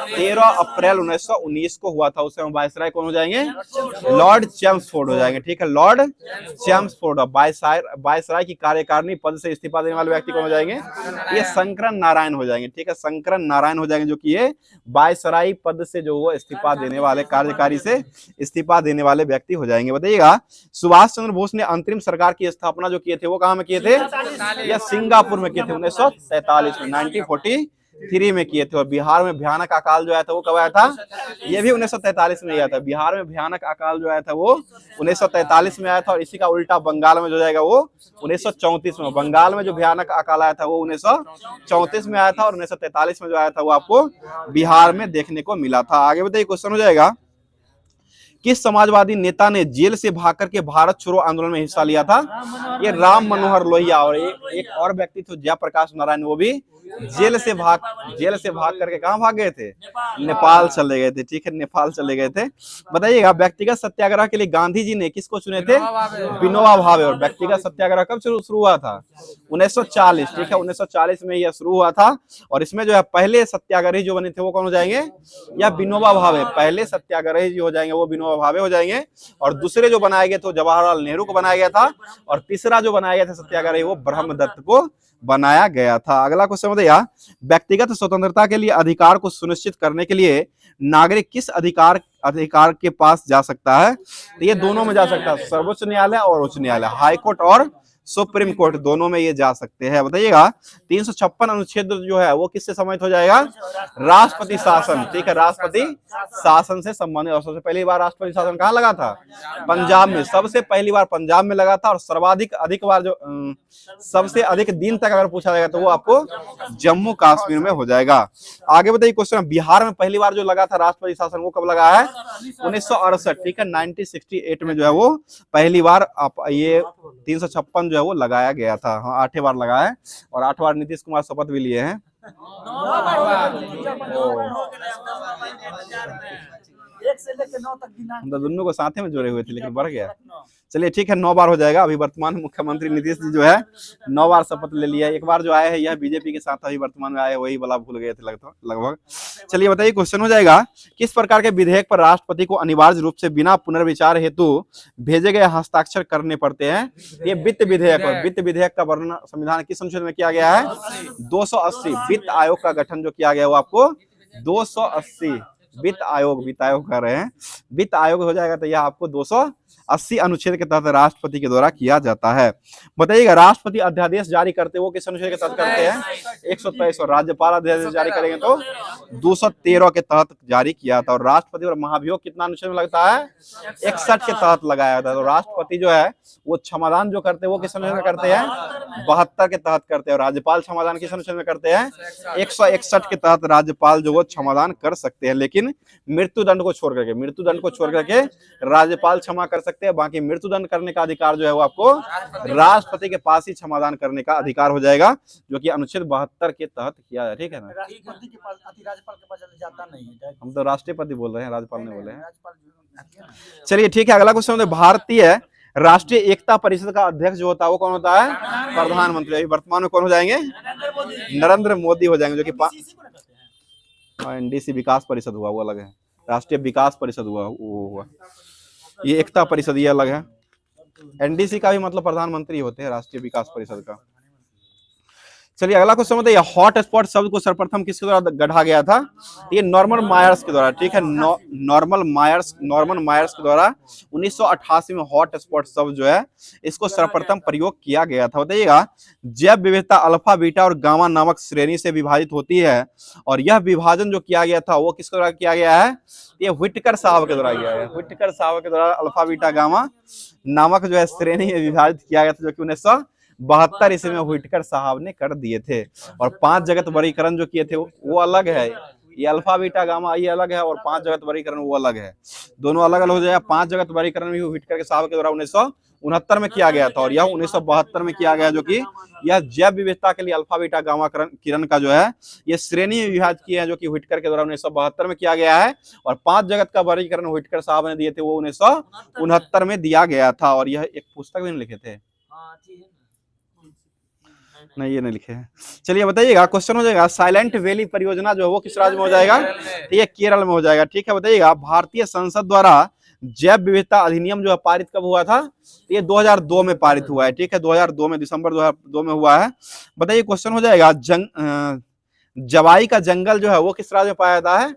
13 अप्रैल 1919 को हुआ था। उसमें वायसराय कौन हो जाएंगे? लॉर्ड चैम्सफोर्ड हो जाएंगे, ठीक है, लॉर्ड चैम्सफोर्ड। वायसराय की कार्यकारिणी पद से इस्तीफा देने वाले व्यक्ति कौन हो जाएंगे? ये शंकरन नारायण हो जाएंगे, ठीक है, शंकरन नारायण हो जाएंगे, जो कि ये वायसराय पद से जो वो इस्तीफा देने वाले, कार्यकारी से इस्तीफा देने वाले व्यक्ति हो जाएंगे। बताइएगा, सुभाष चंद्र बोस ने अंतरिम सरकार की स्थापना जो किए थे वो कहां में किए थे? या सिंगापुर में किए थे 1943 में, 1943 में किए थे। और बिहार में भयानक अकाल जो आया था वो कब आया था? ये भी 1943 में आया था। बिहार में भयानक अकाल जो आया था वो 1943 में आया था। और इसी का उल्टा बंगाल में जो जाएगा वो 1934 में। बंगाल में जो भयानक अकाल आया था वो 1934 में आया था, और 1943 में जो आया था वो आपको बिहार में देखने को मिला था। आगे बताइए, क्वेश्चन हो जाएगा, किस समाजवादी नेता ने जेल से भागकर के भारत छोड़ो आंदोलन में हिस्सा लिया था? ये राम मनोहर लोहिया। और एक और व्यक्ति थे जयप्रकाश नारायण, वो भी जेल से भाग करके कहां भाग गए थे? नेपाल चले गए थे, ठीक है, नेपाल चले गए थे। बताइएगा, व्यक्तिगत सत्याग्रह के लिए गांधी जी ने किसको चुने थे? विनोबा भावे। और व्यक्तिगत सत्याग्रह कब शुरू हुआ था? 1940, ठीक है, 1940 में यह शुरू हुआ था। और इसमें जो है पहले सत्याग्रही जो बने थे वो कौन हो जाएंगे? या विनोबा भावे। पहले सत्याग्रही जो हो जाएंगे वो विनोबा भावे हो जाएंगे। और दूसरे जो बनाए गए थे जवाहरलाल नेहरू को बनाया गया था। और तीसरा जो बनाया गया था सत्याग्रही वो ब्रह्मदत्त को बनाया गया था। अगला क्वेश्चन बताइए, व्यक्तिगत स्वतंत्रता के लिए अधिकार को सुनिश्चित करने के लिए नागरिक किस अधिकार के पास जा सकता है? तो ये दोनों में जा सकता है, सर्वोच्च न्यायालय और उच्च न्यायालय, हाई कोर्ट और सुप्रीम कोर्ट, दोनों में ये जा सकते हैं। बताइएगा, 356 अनुच्छेद जो है वो किससे संबंधित हो जाएगा? राष्ट्रपति शासन, ठीक है, राष्ट्रपति शासन से संबंधित। और सबसे पहली बार राष्ट्रपति शासन कहाँ लगा था? पंजाब में, सबसे पहली बार पंजाब में लगा था। और सर्वाधिक बार जो सबसे अधिक दिन तक अगर पूछा जाएगा तो वो आपको जम्मू कश्मीर में हो जाएगा। आगे बताइए, क्वेश्चन, बिहार में पहली बार जो लगा था राष्ट्रपति शासन वो कब लगा है? 1968, ठीक है, 1968 में जो है वो पहली बार ये 356 जो है वो लगाया गया था। हाँ, 8 बार लगा है। और 8 बार नीतीश कुमार शपथ भी लिए हैं। दोनों को साथ में जोड़े हुए थे लेकिन बढ़ गया। चलिए ठीक है, 9 बार हो जाएगा। अभी वर्तमान मुख्यमंत्री नीतीश जी जो है 9 बार शपथ ले लिया। एक बार जो आए हैं यह बीजेपी के साथ अभी वर्तमान में आए, वही वाला भूल गए थे लगभग। चलिए बताइए, क्वेश्चन हो जाएगा, किस प्रकार के विधेयक पर राष्ट्रपति को अनिवार्य रूप से बिना पुनर्विचार हेतु भेजे गए हस्ताक्षर करने पड़ते हैं? ये वित्त विधेयक। और वित्त विधेयक का वर्णन संविधान किस संशोधन में किया गया है? 280। वित्त आयोग का गठन जो किया गया वो आपको वित्त आयोग कर रहे हैं, वित्त आयोग हो जाएगा तो यह आपको 280 अनुच्छेद के तहत राष्ट्रपति के द्वारा किया जाता है। बताइएगा राष्ट्रपति अध्यादेश जारी करते वो किस अनुच्छेद के तहत करते हैं? 123। और राज्यपाल अध्यादेश जारी करेंगे तो 213 के तहत जारी किया था। और राष्ट्रपति और महाभियोग कितना अनुच्छेद में लगता है? 61 के तहत लगाया था। तो राष्ट्रपति जो है वो क्षमादान जो करते हैं वो किस अनुच्छेद में करते हैं? 72 के तहत करते हैं। और राज्यपाल क्षमादान किस अनुच्छेद में करते हैं? 161 के तहत राज्यपाल जो वो क्षमादान कर सकते हैं, लेकिन मृत्युदंड को छोड़ करके राज्यपाल क्षमा कर सकते हैं। बाकी मृत्युदंड करने का अधिकार जो है वो आपको राष्ट्रपति के पास ही क्षमादान करने का अधिकार हो जाएगा, जो कि अनुच्छेद 72 के तहत किया है। ठीक है ना? राष्ट्रपति के पास राज्यपाल के पास जाता नहीं है। हम तो राष्ट्रपति बोल रहे हैं, राज्यपाल ने बोले हैं। चलिए ठीक है, अगला क्वेश्चन है भारतीय राष्ट्रीय एकता परिषद का अध्यक्ष जो होता है वो कौन होता है? प्रधानमंत्री। अभी वर्तमान में कौन हो जाएंगे? नरेंद्र मोदी हो जाएंगे, जो कि एनडीसी विकास परिषद हुआ वो अलग है, राष्ट्रीय विकास परिषद हुआ वो हुआ, ये एकता परिषद ये अलग है। एनडीसी का भी मतलब प्रधानमंत्री होते हैं, राष्ट्रीय विकास परिषद का। चलिए अगला क्वेश्चन बताइए, हॉट स्पॉट शब्द को सर्वप्रथम किसके द्वारा गढ़ा गया था? ये नॉर्मन मायर्स के द्वारा। ठीक है, नॉर्मन मायर्स के द्वारा 1988 में हॉट स्पॉट शब्द जो है इसको सर्वप्रथम प्रयोग किया गया था। बताइएगा जैव विविधता अल्फा बीटा और गामा नामक श्रेणी से विभाजित होती है, और यह विभाजन जो किया गया था वो किसके द्वारा किया गया है? ये व्हिटकर साहब के द्वारा किया गया। व्हिटकर साहब के द्वारा अल्फा बीटा गामा नामक जो है श्रेणी में विभाजित किया गया था, जो कि 1972 ईस्वी में व्हिटकर साहब ने कर दिए थे। और 5 जगत वर्गीकरण जो किए थे वो अलग है, ये अल्फा बीटा गामा ये अलग है, और 5 जगत वर्गीकरण वो अलग है, दोनों अलग अलग हो जाएगा। 5 जगत वर्गीकरण भी व्हिटकर के साहब के द्वारा 1969 में किया गया था, और यह 1972 में किया गया, जो कि यह जैव विविधता के लिए अल्फा बीटा गामा किरण का जो है ये श्रेणी में विभाजित किए हैं, जो कि व्हिटकर के द्वारा 1972 में किया गया है। और 5 जगत का वर्गीकरण व्हिटकर साहब ने दिए थे वो 1969 में दिया गया था। और यह एक पुस्तक भी लिखे थे, नहीं ये नहीं लिखे हैं। चलिए बताइएगा क्वेश्चन हो जाएगा, साइलेंट वैली परियोजना जो है वो किस राज्य में हो जाएगा? तो ये केरल में हो जाएगा। ठीक है, बताइएगा भारतीय संसद द्वारा जैव विविधता अधिनियम जो है पारित कब हुआ था? ये 2002 में पारित हुआ है। ठीक है, 2002 में, दिसंबर 2002 में हुआ है। बताइए क्वेश्चन हो जाएगा, जवाई का जंगल जो है वो किस राज्य में पाया जाता है?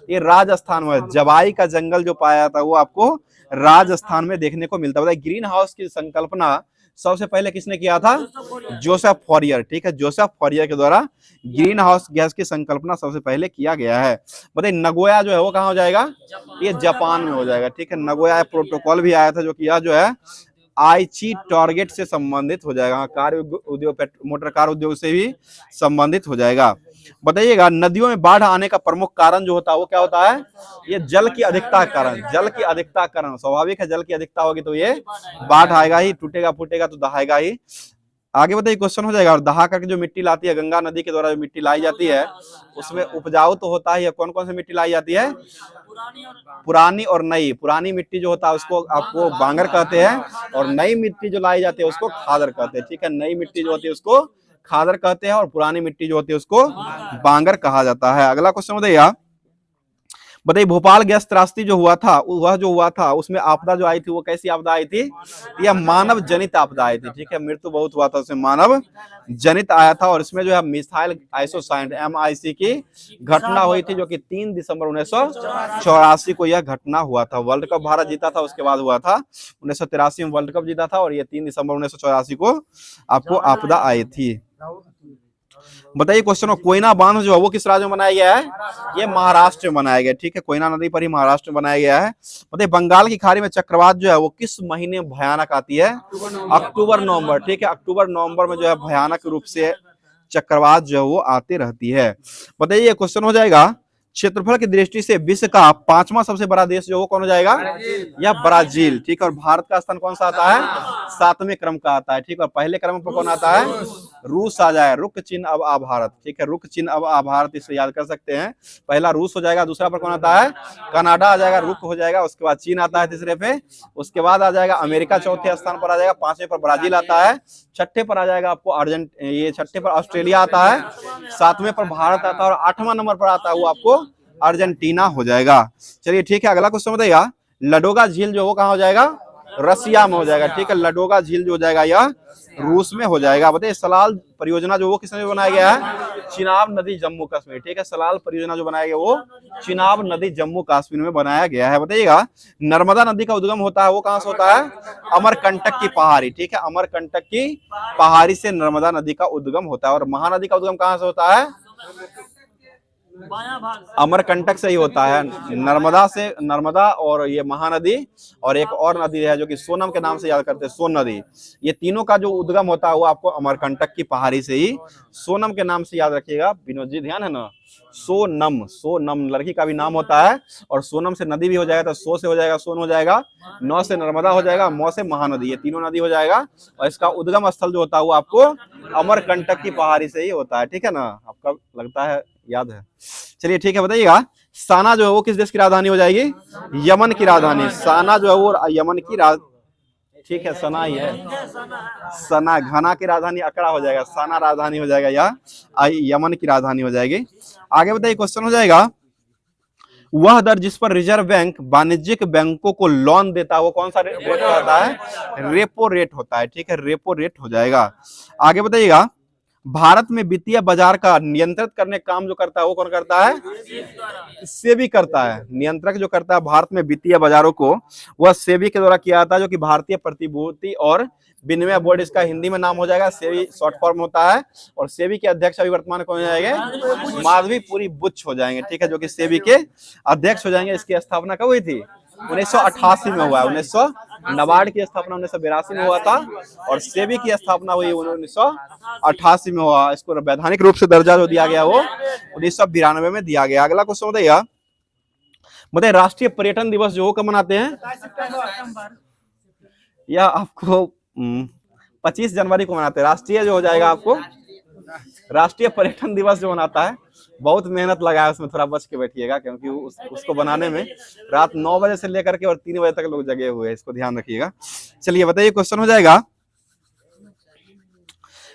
ये राजस्थान में। जवाई का जंगल जो पाया जाता है वो आपको राजस्थान में देखने को मिलता है। बताइए ग्रीन हाउस की संकल्पना सबसे पहले किसने किया था? जोसेफ फॉरियर। ठीक है, जोसेफ फॉरियर के द्वारा ग्रीन हाउस गैस की संकल्पना सबसे पहले किया गया है। बताइए नगोया जो है वो कहाँ हो जाएगा? ये जापान में हो जाएगा। ठीक है, नगोया प्रोटोकॉल भी आया था, जो कि यह जो है आईची टारगेट से संबंधित हो जाएगा, कार उद्योग मोटर कार उद्योग से भी संबंधित हो जाएगा। बताइएगा नदियों में बाढ़ आने का प्रमुख कारण जो होता है वो क्या होता है? ये जल की अधिकता कारण। जल की अधिकता कारण स्वाभाविक है, जल की अधिकता होगी तो ये बाढ़ आएगा ही, टूटेगा फूटेगा तो दहाएगा ही। आगे बताइए क्वेश्चन हो जाएगा, और दहा करके जो मिट्टी लाती है गंगा नदी के द्वारा जो मिट्टी लाई जाती है उसमें उपजाऊ तो होता ही है। कौन कौन सी मिट्टी लाई जाती है? पुरानी और नई। पुरानी मिट्टी जो होता है उसको आपको बांगर कहते हैं, और नई मिट्टी जो लाई जाती है उसको खादर कहते हैं। ठीक है, नई मिट्टी जो होती है उसको खादर कहते हैं, और पुरानी मिट्टी जो होती है उसको बांगर कहा जाता है। अगला क्वेश्चन बताइए भोपाल गैस त्रासदी जो हुआ था उसमें आपदा जो आई थी वो कैसी आपदा आई थी? यह मानव जनित आपदा आई थी। ठीक है, मृत्यु बहुत हुआ था, उसमें मानव जनित आया था। और इसमें जो है मिसाइल आइसोसाइंट MIC की घटना हुई थी, जो कि 3 दिसंबर 1984 को यह घटना हुआ था। वर्ल्ड कप भारत जीता था उसके बाद हुआ था, 1983 में वर्ल्ड कप जीता था, और ये 3 दिसंबर 1984 को आपको आपदा आई थी। बताइए क्वेश्चन हो, कोयना बांध जो है वो किस राज्य में बनाया गया है? ये महाराष्ट्र में बनाया गया। ठीक है, कोयना नदी पर ही महाराष्ट्र में बनाया गया है। बताइए बंगाल की खाड़ी में चक्रवात जो है वो किस महीने में भयानक आती है? अक्टूबर नवंबर। ठीक है, अक्टूबर नवंबर में जो है भयानक रूप से चक्रवात जो है वो आती रहती है। बताइए क्वेश्चन हो जाएगा, क्षेत्रफल की दृष्टि से विश्व का 5वां सबसे बड़ा देश जो वो कौन हो जाएगा? यह ब्राजील। ठीक है, और भारत का स्थान कौन सा आता है? 7वें क्रम का आता है। ठीक है, और पहले क्रम पर कौन आता है? रूस आ जाए, रुक चिन्ह अब आ भारत। ठीक है, रुक चिन्ह अब आ भारत, इसे याद कर सकते हैं। पहला रूस हो जाएगा, दूसरा पर कौन आता है? कनाडा आ जाएगा, रुक हो जाएगा, उसके बाद चीन आता है तीसरे पे, उसके बाद आ जाएगा अमेरिका चौथे स्थान पर आ जाएगा, 5वें पर ब्राजील आता है, 6ठे पर आ जाएगा आपको ये 6ठे पर ऑस्ट्रेलिया आता है, 7वें पर भारत आता है, और 8वां नंबर पर आता है वो आपको अर्जेंटीना हो जाएगा। चलिए ठीक है, अगला क्वेश्चन बताइएगा, लडोगा झील जो वो कहाँ हो जाएगा? रसिया में हो जाएगा, ठीक है। लडोगा झील जो हो जाएगा यह रूस में हो जाएगा। बताइए सलाल परियोजना जो वो किसने बनाया गया है? चिनाब नदी जम्मू कश्मीर, ठीक है। सलाल परियोजना जो बनाया गया वो चिनाब नदी जम्मू कश्मीर में बनाया गया है। बताइएगा नर्मदा नदी का उद्गम होता है वो कहां से होता है? अमरकंटक की पहाड़ी, ठीक है। अमरकंटक की पहाड़ी से नर्मदा नदी का उद्गम होता है। और महानदी का उद्गम कहां से होता है? अमरकंटक से ही होता है। नर्मदा से, नर्मदा और ये महानदी और एक और नदी है जो कि सोनम के नाम से याद करते हैं, सोन नदी। ये तीनों का जो उद्गम होता है वो आपको अमरकंटक की पहाड़ी से ही, सोनम के नाम से याद रखिएगा। विनोद जी ध्यान है ना, सोनम, सोनम लड़की का भी नाम होता है। और सोनम से नदी भी हो जाएगा तो सो से हो जाएगा सोन हो जाएगा, नौ से नर्मदा हो जाएगा, मौ से महानदी, ये तीनों नदी हो जाएगा। और इसका उद्गम स्थल जो होता है वो आपको अमरकंटक की पहाड़ी से ही होता है, ठीक है ना। आपका लगता है याद है। चलिए ठीक है, बताइएगा साना जो है वो किस देश की राजधानी हो जाएगी? यमन की राजधानी। साना जो है वो यमन की ठीक है, सना ही है। सना, घना की राजधानी अकड़ा हो जाएगा, साना राजधानी हो जाएगा, या यमन की राजधानी हो जाएगी। आगे बताइए क्वेश्चन हो जाएगा, वह दर जिस पर रिजर्व बैंक वाणिज्यिक बैंकों को लोन देता है वो कौन सा रेट होता है? रेपो रेट होता है, ठीक है। रेपो रेट हो जाएगा। आगे बताइएगा भारत में वित्तीय बाजार का नियंत्रित करने का काम जो करता है वो कौन करता है? सेबी करता है। नियंत्रक जो करता है भारत में वित्तीय बाजारों को, वह सेबी के द्वारा किया जाता है, जो कि भारतीय प्रतिभूति और विनिमय बोर्ड, इसका हिंदी में नाम हो जाएगा। सेबी शॉर्ट फॉर्म होता है। और सेबी के अध्यक्ष अभी वर्तमान कौन हो जाएंगे? माधवीपुरी बुच हो जाएंगे, ठीक है, जो कि सेबी के अध्यक्ष हो जाएंगे। इसकी स्थापना कब हुई थी? 1988 में हुआ है। 1900 नबार्ड की स्थापना 1982 में हुआ था और सेबी की स्थापना हुई 1988 में हुआ। इसको वैधानिक रूप से दर्जा जो दिया गया वो 1992 में दिया गया। अगला क्वेश्चन बताइए राष्ट्रीय पर्यटन दिवस जो कब मनाते हैं? या आपको 25 जनवरी को मनाते हैं। राष्ट्रीय जो हो जाएगा आपको राष्ट्रीय पर्यटन दिवस जो मनाता है, बहुत मेहनत लगा है उसमें, थोड़ा बच के बैठिएगा क्योंकि उसको बनाने में रात 9 बजे से लेकर के और 3 बजे तक लोग जगे हुए हैं, इसको ध्यान रखिएगा। चलिए बताइए क्वेश्चन हो जाएगा,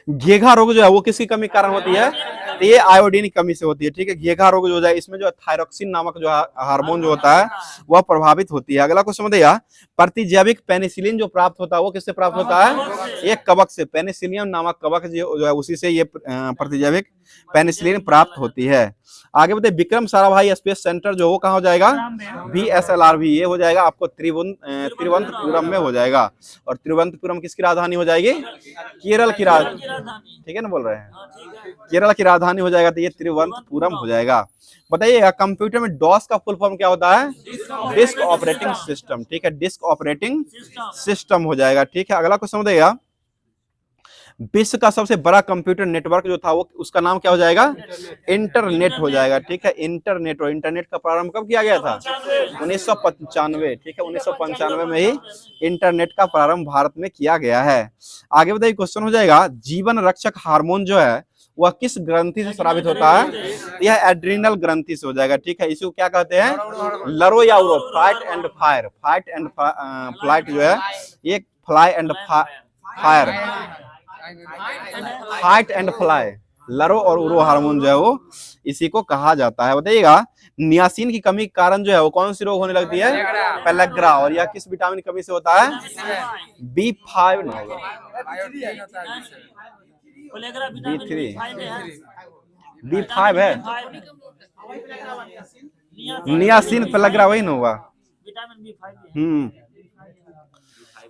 घेघा रोग जो है वो किसकी कमी के कारण होती है? तो ये आयोडीन की कमी से होती है, ठीक है। घेघा रोग जो हो जाए इसमें जो थायरोक्सिन नामक जो हार्मोन जो होता है वह प्रभावित होती है। अगला क्वेश्चन बताइए प्रतिजैविक पेनिसिलिन जो प्राप्त होता है वो किससे प्राप्त होता है? एक कवक से, पेनिसिलियम नामक कवक जो है उसी से ये प्रतिजैविक पेनिसिलिन प्राप्त होती है। आगे बताइए विक्रम साराभाई स्पेस सेंटर जो वो कहाँ हो जाएगा? VSLRV, ये हो जाएगा आपको तिरुवनंतपुरम में हो जाएगा। और तिरुवनंतपुरम किसकी राजधानी हो जाएगी? केरल की राजधानी, ठीक है ना, बोल रहे हैं केरल की राजधानी हो जाएगा, तो ये तिरुवनंतपुरम हो जाएगा। बताइए कंप्यूटर में डॉस का फुल फॉर्म क्या होता है? डिस्क ऑपरेटिंग सिस्टम, ठीक है, डिस्क ऑपरेटिंग सिस्टम हो जाएगा, ठीक है। अगला क्वेश्चन बताइएगा विश्व का सबसे बड़ा कंप्यूटर नेटवर्क जो था वो उसका नाम क्या हो जाएगा? इंटरनेट हो जाएगा, ठीक है। इंटरनेट, और इंटरनेट का प्रारंभ कब किया गया था? 1995, ठीक है, 1995 में ही इंटरनेट का प्रारंभ भारत में किया गया है। आगे बताइए क्वेश्चन हो जाएगा जीवन रक्षक हार्मोन जो है वह किस ग्रंथि से स्रावित होता है? यह एड्रिनल ग्रंथि से हो जाएगा, ठीक है। इसको क्या कहते हैं? लरो या उरो, fight and fire, fight and flight जो है ये fly and fire, fight and fly, लरो और उरो हार्मोन जो है वो इसी को कहा जाता है। बताइएगा नियासिन की कमी के कारण जो है वो कौन सी रोग होने लगती है? पेलेग्रा। और यह किस विटामिन की कमी से होता है? B5 ना होगा, B5 है, नियासिन पेलेग्रा वही ना होगा।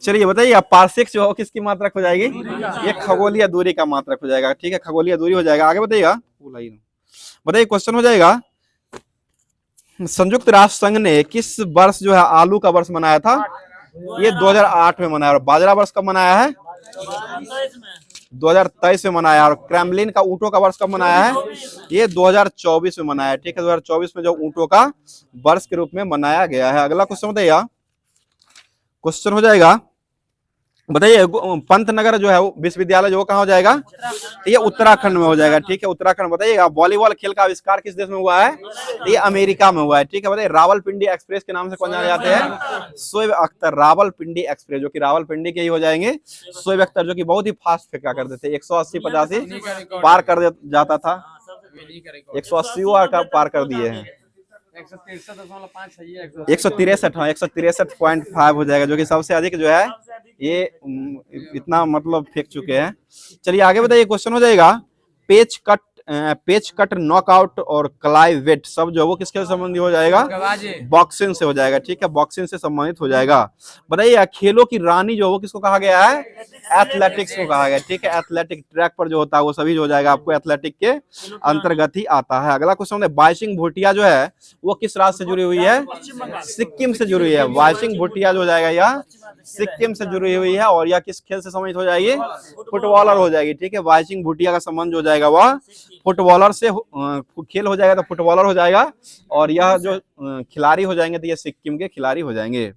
चलिए बताइए अब पार्सेक जो हो किसकी मात्रक हो जाएगी? ये खगोलीय दूरी का मात्रक हो जाएगा, ठीक है, खगोलीय दूरी हो जाएगा। आगे बताइएगा बताइए क्वेश्चन हो जाएगा संयुक्त राष्ट्र संघ ने किस वर्ष जो है आलू का वर्ष मनाया था? ये 2008 में मनाया। और बाजरा वर्ष कब मनाया है? 2023 में मनाया। और क्रेमलिन का ऊँटों का वर्ष कब मनाया है? ये 2024 में मनाया, ठीक है। 2024 में जो ऊँटों का वर्ष के रूप में मनाया गया है। अगला क्वेश्चन बताइए क्वेश्चन हो जाएगा बताइए पंतनगर जो है विश्वविद्यालय जो कहाँ हो जाएगा? ये उत्तराखंड में हो जाएगा, ठीक है, उत्तराखंड। बताइएगा वॉलीबॉल खेल का आविष्कार किस देश में हुआ है? ये अमेरिका में हुआ है, ठीक है। बताइए रावलपिंडी एक्सप्रेस के नाम से कौन जाने जाते हैं? शोएब अख्तर, रावलपिंडी एक्सप्रेस, जो कि रावलपिंडी के ही हो जाएंगे। शोएब अख्तर जो कि बहुत ही फास्ट फेंका करते थे, 180-85 पार कर जाता था, 180 पार कर दिए हैं। 163.5 सही है। 163, हाँ 163.5 हो जाएगा, जो कि सबसे अधिक जो है ये इतना मतलब फेंक चुके हैं। चलिए आगे बताइए, क्वेश्चन हो जाएगा पेच कट नॉकआउट और क्लाई वेट सब जो है वो किसके संबंधी हो जाएगा? बॉक्सिंग से हो जाएगा। ठीक है, बॉक्सिंग से संबंधित हो जाएगा। बताइए खेलों की रानी जो है वो किसको कहा गया है? एथलेटिक्स को कहा गया। ठीक है, एथलेटिक ट्रैक पर जो होता है वो सभी जो हो जाएगा आपको एथलेटिक के अंतर्गत ही आता है। अगला क्वेश्चन है बाइसिंग भूटिया जो है वो किस राज्य से जुड़ी हुई है? सिक्किम से जुड़ी हुई है। बाइसिंग भूटिया जो हो जाएगा यह सिक्किम से जुड़ी हुई है और यह किस खेल से संबंधित हो जाएगी? फुटबॉलर हो जाएगी। ठीक है, बाइसिंग भूटिया का संबंध जो जाएगा वह फुटबॉलर से खेल हो जाएगा तो फुटबॉलर हो जाएगा, और यह जो खिलाड़ी हो जाएंगे तो ये सिक्किम के खिलाड़ी हो जाएंगे।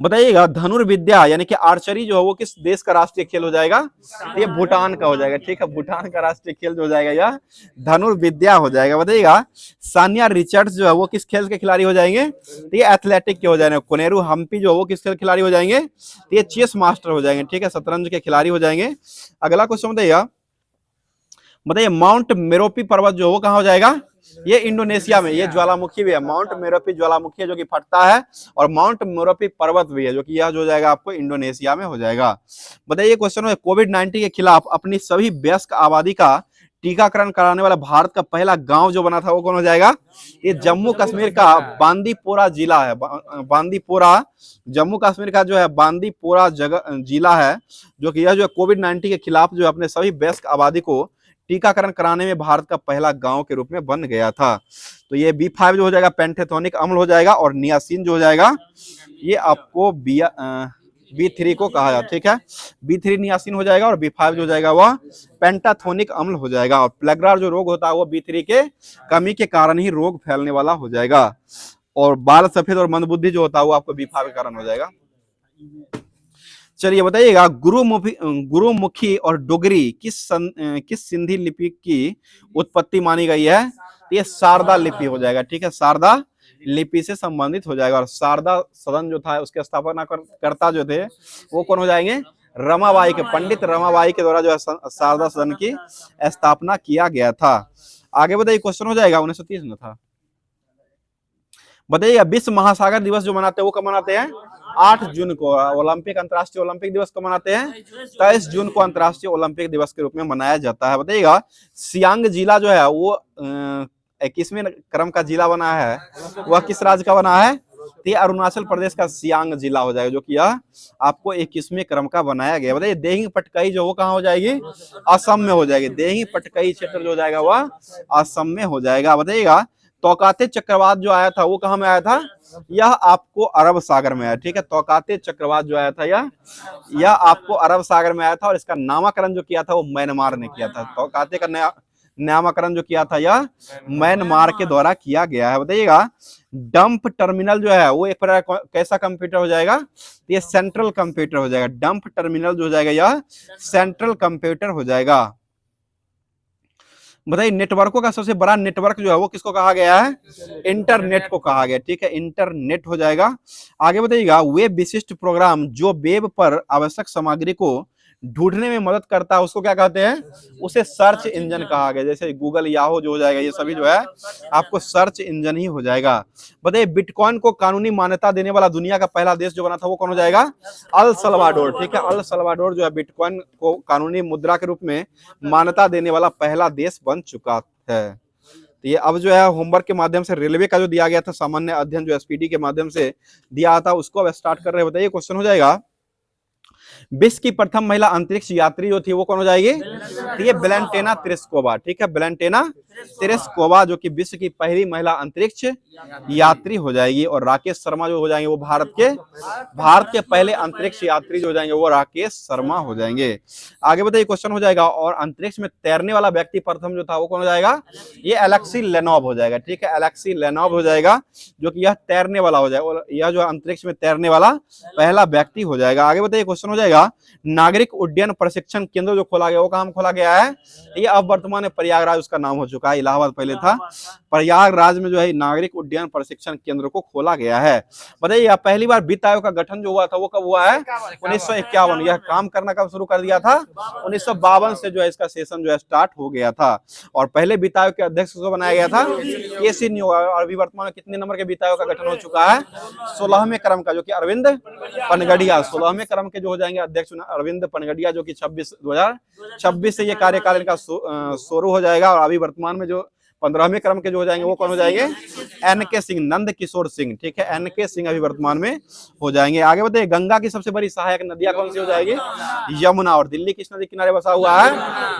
बताइएगा धनुर्विद्या यानी कि आर्चरी जो है वो किस देश का राष्ट्रीय खेल हो जाएगा? तो ये भूटान का हो जाएगा। ठीक है, भूटान का राष्ट्रीय खेल जो हो जाएगा यह धनुर्विद्या हो जाएगा। बताइएगा सानिया रिचर्ड्स जो है वो किस खेल के खिलाड़ी हो जाएंगे? तो ये एथलेटिक के हो जाएंगे। कोनेरू हम्पी जो है वो किस खेल के खिलाड़ी हो जाएंगे? तो ये चेस मास्टर हो जाएंगे। ठीक है, शतरंज के खिलाड़ी हो जाएंगे। अगला क्वेश्चन बताइए माउंट मेरोपी पर्वत जो है वो कहाँ हो जाएगा? ये इंडोनेशिया में। ये ज्वालामुखी भी है, माउंट मेरोपी ज्वालामुखी है जो कि फटता है, और माउंट मेरोपी पर्वत भी है जो कि यह जो हो जाएगा आपको इंडोनेशिया में हो जाएगा। बताइए क्वेश्चन है कोविड-19 के खिलाफ अपनी सभी वयस्क आबादी का टीकाकरण कराने वाला भारत का पहला गांव जो बना था वो कौन हो जाएगा? ये जम्मू कश्मीर का बांदीपोरा जिला है। बांदीपोरा जम्मू कश्मीर का जो है बांदीपोरा जगह जिला है, जो कि यह जो कोविड-19 के खिलाफ जो अपने सभी वयस्क आबादी को टीकाकरण कराने में भारत का पहला गांव के रूप में बन गया था। तो ये B5 जो हो जाएगा पेंटेथोनिक अम्ल हो जाएगा, और नियासिन जो हो जाएगा ये आपको B3 को कहा जाता है। ठीक है, B3 नियासिन हो जाएगा और B5 जो हो जाएगा वह पेंटाथोनिक अम्ल हो जाएगा। और प्लेग्रा जो रोग होता है वो B3 के कमी के कारण ही रोग फैलने वाला हो जाएगा। और बाल सफेद और मंदबुद्धि जो होता है वो आपको B5 के कारण हो जाएगा। चलिए बताइएगा गुरुमुखी और डोगरी किस सिंधी लिपि की उत्पत्ति मानी गई है? ये शारदा लिपि हो जाएगा। ठीक है, शारदा लिपि से संबंधित हो जाएगा। और शारदा सदन जो था उसके स्थापना करता जो थे वो कौन हो जाएंगे? रमाबाई के, पंडित रमाबाई के द्वारा जो है शारदा सदन की स्थापना किया गया था। आगे बताइए क्वेश्चन हो जाएगा 1930 में था। बताइए विश्व महासागर दिवस जो मनाते हैं वो कब मनाते हैं? 8 जून को। ओलंपिक अंतर्राष्ट्रीय ओलंपिक दिवस कब मनाते हैं? 23 जून को अंतर्राष्ट्रीय ओलंपिक दिवस के रूप में मनाया जाता है। बताइएगा सियांग जिला जो है वो 21वें क्रम का जिला बना है, वह किस राज्य का बना है? ये अरुणाचल प्रदेश का सियांग जिला हो जाएगा, जो कि यह आपको 21वें क्रम का बनाया गया। बताइए देही पटकाई जो वो कहाँ हो जाएगी? असम में हो जाएगी। देही पटकाई क्षेत्र जो हो जाएगा वह असम में हो जाएगा। बताइएगा तौकाते चक्रवात जो आया था वो कहाँ में आया था? यह आपको अरब सागर में आया। ठीक है, तौकाते चक्रवात जो आया था यह आपको अरब सागर में आया था, और इसका नामकरण जो किया था वो म्यांमार ने किया था। तौकाते का नामकरण जो किया था यह म्यांमार के द्वारा किया गया है। बताइएगा डंप टर्मिनल जो है वो एक प्रकार कैसा कंप्यूटर हो जाएगा? ये सेंट्रल कंप्यूटर हो जाएगा। डंप टर्मिनल जो हो जाएगा यह सेंट्रल कंप्यूटर हो जाएगा। बताइए नेटवर्कों का सबसे बड़ा नेटवर्क जो है वो किसको कहा गया है? इंटरनेट को कहा गया। ठीक है, इंटरनेट हो जाएगा। आगे बताइएगा वेब विशिष्ट प्रोग्राम जो वेब पर आवश्यक सामग्री को ढूंढने में मदद करता है उसको क्या कहते हैं? उसे सर्च इंजन कहा गया। जैसे गूगल, याहू जो हो जाएगा ये सभी जो है आपको सर्च इंजन ही हो जाएगा। बताइए बिटकॉइन को कानूनी मान्यता देने वाला दुनिया का पहला देश जो बना था वो कौन हो जाएगा? El Salvador. ठीक है, अल सल्वाडोर जो है बिटकॉइन को कानूनी मुद्रा के रूप में मान्यता देने वाला पहला देश बन चुका है। तो ये अब जो है होमवर्क के माध्यम से रेलवे का जो दिया गया था सामान्य अध्ययन जो SPD के माध्यम से दिया था उसको अब स्टार्ट कर रहे हैं। बताइए क्वेश्चन हो जाएगा विश्व की प्रथम महिला अंतरिक्ष यात्री जो थी वो कौन हो जाएगी? तो ये वेलेंटिना तेरेस्कोवा। ठीक है, वेलेंटिना तेरेस्कोवा जो कि विश्व की पहली महिला अंतरिक्ष यात्री हो जाएगी। और राकेश शर्मा जो हो जाएंगे वो भारत के पहले अंतरिक्ष यात्री जो हो जाएंगे वो राकेश शर्मा हो जाएंगे। आगे बताइए क्वेश्चन हो जाएगा और अंतरिक्ष में तैरने वाला व्यक्ति प्रथम जो था वो कौन हो जाएगा? ये एलेक्सी लेनोव हो जाएगा। ठीक है, एलेक्सी लेनोव हो जाएगा जो कि यह तैरने वाला हो जाएगा, यह जो अंतरिक्ष में तैरने वाला पहला व्यक्ति हो जाएगा। आगे बताइए क्वेश्चन हो जाएगा, नागरिक उड्डयन प्रशिक्षण केंद्र जो खोला गया वो कहाँ खोला गया है, ये अब वर्तमान में प्रयागराज उसका नाम हो चुका है, इलाहाबाद पहले था। प्रयागराज में जो है नागरिक उड्डयन प्रशिक्षण केंद्र को खोला गया है। बताइए पहली बार वित्त आयोग का गठन जो हुआ था वो कब हुआ है, 1951। यह काम करना कब शुरू कर दिया था, 1952 से जो है इसका सेशन जो है स्टार्ट हो गया था। और पहले वित्त आयोग के अध्यक्ष को बनाया गया था केसी न्यू। और अभी वर्तमान में कितने नंबर के वित्त आयोग का गठन हो चुका है, 16वें क्रम का, जो कि अरविंद पनगड़िया 16वें क्रम के जो हो जाएंगे अध्यक्ष अरविंद पनगड़िया, जो कि 2026 से ये कार्यकाल इनका शुरू हो जाएगा। और अभी वर्तमान में जो 15वें क्रम के जो हो जाएंगे वो कौन हो जाएंगे, एनके सिंह, नंद किशोर सिंह, ठीक है, एनके सिंह अभी वर्तमान में हो जाएंगे। आगे बताइए गंगा की सबसे बड़ी सहायक नदियां कौन सी हो जाएगी, यमुना। और दिल्ली किस नदी किनारे बसा हुआ है,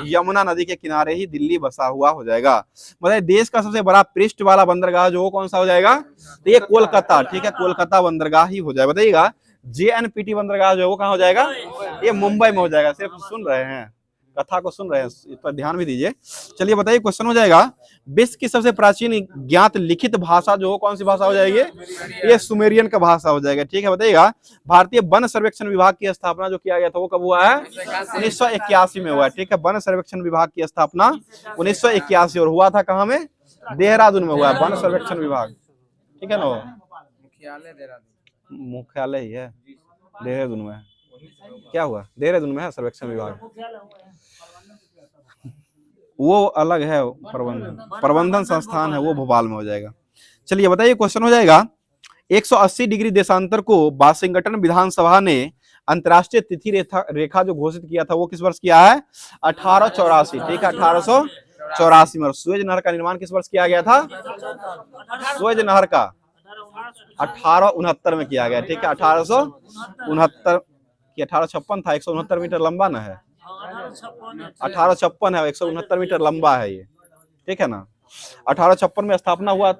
यमुना नदी के किनारे ही दिल्ली बसा हुआ हो जाएगा। बताइए देश का सबसे बड़ा पृष्ठ वाला बंदरगाह जो कौन सा हो जाएगा, तो ये कोलकाता, ठीक है, कोलकाता बंदरगाह ही हो जाएगा। बताइएगा JNPT बंदरगाह जो है वो कहाँ हो जाएगा, ये मुंबई में हो जाएगा। सिर्फ सुन रहे हैं, कथा को सुन रहे हैं, इस पर ध्यान भी दीजिए। चलिए बताइए क्वेश्चन हो जाएगा, विश्व की सबसे प्राचीन ज्ञात लिखित भाषा जो हो कौन सी भाषा हो जाएगी, ये सुमेरियन का भाषा हो जाएगा, ठीक है। बताइएगा भारतीय वन सर्वेक्षण विभाग की स्थापना जो किया गया था वो कब हुआ है, 1981 में हुआ है, ठीक है। वन सर्वेक्षण विभाग की स्थापना 1981 और हुआ था कहाँ में, देहरादून में हुआ है वन सर्वेक्षण विभाग, ठीक है ना। मुख्यालय ही है देहरादून में, क्या हुआ, देहरादून में है सर्वेक्षण विभाग, वो अलग है, प्रबंधन संस्थान है वो भोपाल में हो जाएगा। चलिए बताइए क्वेश्चन हो जाएगा, 180 डिग्री देशांतर को वाशिंगटन विधानसभा ने अंतर्राष्ट्रीय तिथि रेखा जो घोषित किया था वो किस वर्ष किया है, 1884, ठीक है, 1884 में। और सुएज नहर का निर्माण किस वर्ष किया गया था, सुएज नहर का 1869 में किया गया, ठीक है, 1869 कि 1856 था, 169 मीटर लंबा ना है, 1856 है, 169 मीटर लंबा है ये, ठीक है ना। 1856 में स्थापना हुआ,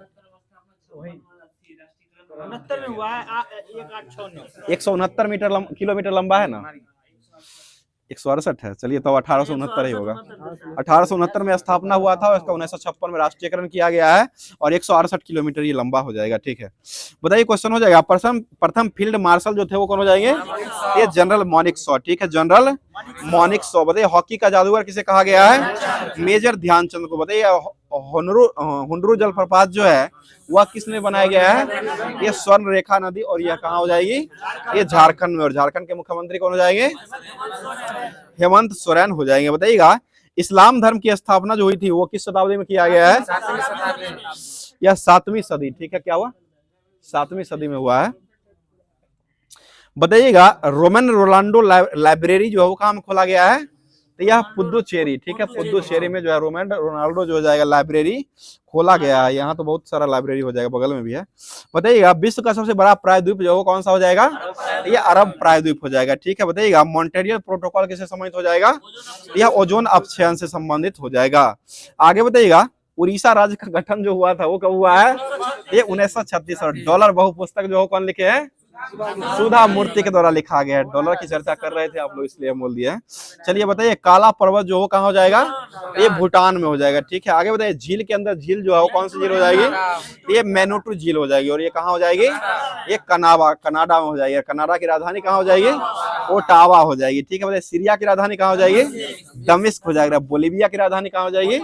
169 किलोमीटर लंबा है ना, 168 है, चलिए तो 1869 ही होगा। 1869 में स्थापना हुआ था और इसका 1956 में राष्ट्रीयकरण किया गया है और 168 किलोमीटर ये लंबा हो जाएगा, ठीक है। बताइए क्वेश्चन हो जाएगा, प्रथम फील्ड मार्शल जो थे वो कौन हो जाएंगे, ये जनरल मॉनिक शॉ, ठीक है, जनरल मॉनिक शॉ। बताइए हॉकी का जादूगर किसे कहा गया है, मेजर ध्यानचंद को। बताइए हुंडरू जलप्रपात जो है वह किसने बनाया गया है, ये स्वर्ण रेखा नदी, और यह कहाँ हो जाएगी, ये झारखंड में। और झारखंड के मुख्यमंत्री कौन हो जाएंगे, हेमंत सोरेन हो जाएंगे। बताइएगा इस्लाम धर्म की स्थापना जो हुई थी वो किस शताब्दी में किया गया है, यह 7वीं सदी, ठीक है, क्या हुआ, 7वीं सदी में हुआ है। बताइएगा रोमन रोनाल्डो लाइब्रेरी जो है वो कहाँ में खोला गया है, तो यह पुदुचेरी, ठीक है, पुदुचेरी में जो है रोमन रोनाल्डो जो हो जाएगा लाइब्रेरी खोला गया है। यहाँ तो बहुत सारा लाइब्रेरी हो जाएगा, बगल में भी है। बताइएगा विश्व का सबसे बड़ा प्रायद्वीप जो है कौन सा हो जाएगा, ये अरब प्रायद्वीप हो जाएगा, ठीक है। बताइएगा मॉन्ट्रियल प्रोटोकॉल किससे संबंधित हो जाएगा, यह ओजोन अपक्षयन से संबंधित हो जाएगा। आगे बताइएगा उड़ीसा राज्य का गठन जो हुआ था वो कब हुआ है, ये 1936। और डॉलर बहुपुस्तक जो कौन लिखे हैं, सुधा मूर्ति के द्वारा लिखा गया है। डॉलर की चर्चा कर रहे थे आप लोग इसलिए बोल दिया है। चलिए बताइए काला पर्वत जो कहाँ हो जाएगा, ये भूटान में हो जाएगा, ठीक है। आगे बताइए झील के अंदर झील जो है वो कौन सी झील हो जाएगी, ये मैनोटू झील हो जाएगी। और ये कहाँ हो जाएगी, ये कनाडा में हो जाएगी। कनाडा की राजधानी कहाँ हो जाएगी, ओटावा हो जाएगी, ठीक है। बताइए सीरिया की राजधानी कहाँ हो जाएगी, दमिश्क हो जाएगा। बोलीविया की राजधानी कहाँ हो जाएगी,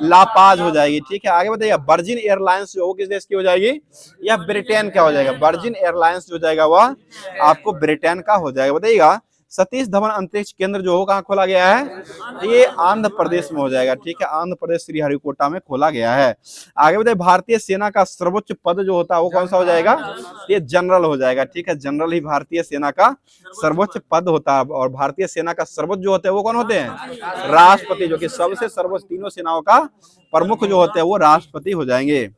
लापाज हो जाएगी, ठीक है। आगे बताइए वर्जिन एयरलाइंस जो किस देश की हो जाएगी, यह ब्रिटेन का हो जाएगा। वर्जिन एयरलाइंस जो जाएगा वह आपको ब्रिटेन का हो जाएगा। बताइएगा सतीश धवन अंतरिक्ष केंद्र जो हो कहाँ खोला गया है, ये आंध्र प्रदेश में हो जाएगा, ठीक है, आंध्र प्रदेश श्रीहरिकोटा में खोला गया है। आगे बताइए भारतीय सेना का सर्वोच्च पद जो होता है वो कौन सा हो जाएगा, ये जनरल हो जाएगा, ठीक है। जनरल ही भारतीय सेना का सर्वोच्च पद होता है। और भारतीय सेना का सर्वोच्च जो होते हैं वो कौन होते हैं, राष्ट्रपति, जो कि सबसे सर्वोच्च तीनों सेनाओं का प्रमुख जो होते हैं वो राष्ट्रपति हो जाएंगे।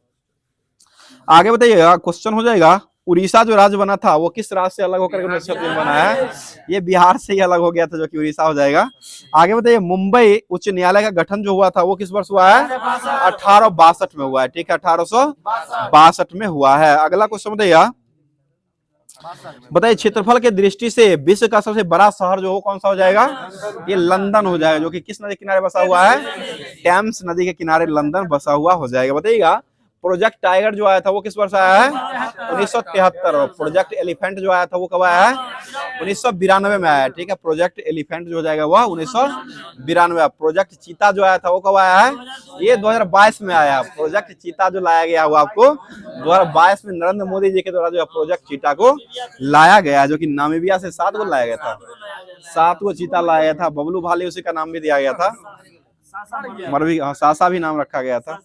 आगे बताइएगा क्वेश्चन हो जाएगा उड़ीसा जो राज्य बना था वो किस राज्य से अलग होकर 1936 में बना है, ये बिहार से ही अलग हो गया था, जो कि उड़ीसा हो जाएगा। आगे बताइए मुंबई उच्च न्यायालय का गठन जो हुआ था वो किस वर्ष हुआ है, 1862 में हुआ है, ठीक है, 1862 में हुआ है। अगला क्वेश्चन बताइए, बताइए क्षेत्रफल के दृष्टि से विश्व का सबसे बड़ा शहर जो हो कौन सा हो जाएगा, ये लंदन हो जाएगा, जो कि किस नदी के किनारे बसा हुआ है, टेम्स नदी के किनारे लंदन बसा हुआ हो जाएगा। बताइएगा प्रोजेक्ट टाइगर जो आया था वो किस वर्ष आया है, 1973। और प्रोजेक्ट एलिफेंट जो आया था वो कब आया है, 1992 में आया, ठीक है। प्रोजेक्ट एलिफेंट जो हो जाएगा वह 1992। प्रोजेक्ट चीता जो आया था वो कब आया है? ये 2022 में आया। प्रोजेक्ट चीता जो लाया गया वो आपको 2022 में नरेंद्र मोदी जी के द्वारा जो है प्रोजेक्ट चीता को लाया गया, जो कि नामीबिया से 7 को लाया गया था। 7 को चीता लाया गया था। बबलू भाली उसी का नाम भी दिया गया था, मरवी, हाँ, सासा भी नाम रखा गया था।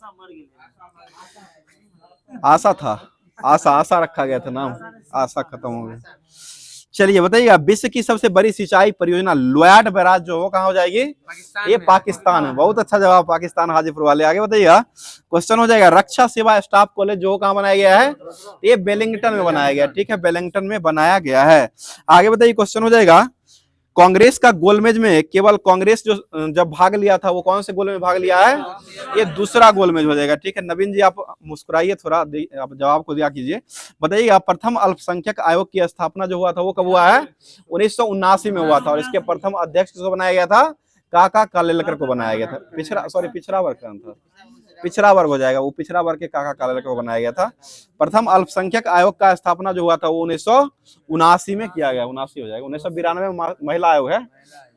आशा था, आशा रखा गया था नाम, आशा खत्म हो गया। चलिए बताइएगा, विश्व की सबसे बड़ी सिंचाई परियोजना लोयाड बैराज जो वो कहाँ हो जाएगी? ये पाकिस्तान है। बहुत अच्छा जवाब, पाकिस्तान, हाजीपुर वाले। आगे बताइएगा, क्वेश्चन हो जाएगा, रक्षा सेवा स्टाफ कॉलेज जो कहाँ बनाया गया है? ये वेलिंगटन में बनाया गया, ठीक है, वेलिंगटन में बनाया गया है। आगे बताइए, क्वेश्चन हो जाएगा, कांग्रेस का गोलमेज में केवल कांग्रेस जो जब भाग लिया था वो कौन से गोलमेज में भाग लिया है? ये दूसरा गोलमेज हो जाएगा, ठीक है। नवीन जी आप मुस्कुराइए थोड़ा, आप जवाब को दिया कीजिए। बताइएगा, प्रथम अल्पसंख्यक आयोग की स्थापना जो हुआ था वो कब हुआ है? 1979 में हुआ था, और इसके प्रथम अध्यक्ष किसको बनाया गया था? काका कालेलकर को बनाया गया था। पिछड़ा वर्ग था, पिछड़ा वर्ग हो जाएगा, वो पिछड़ा वर्ग के काका कालेलकर को बनाया गया था। प्रथम अल्पसंख्यक आयोग का स्थापना जो हुआ था वो 1979 में किया गया, 79 हो जाएगा। 1992 में महिला आयोग है,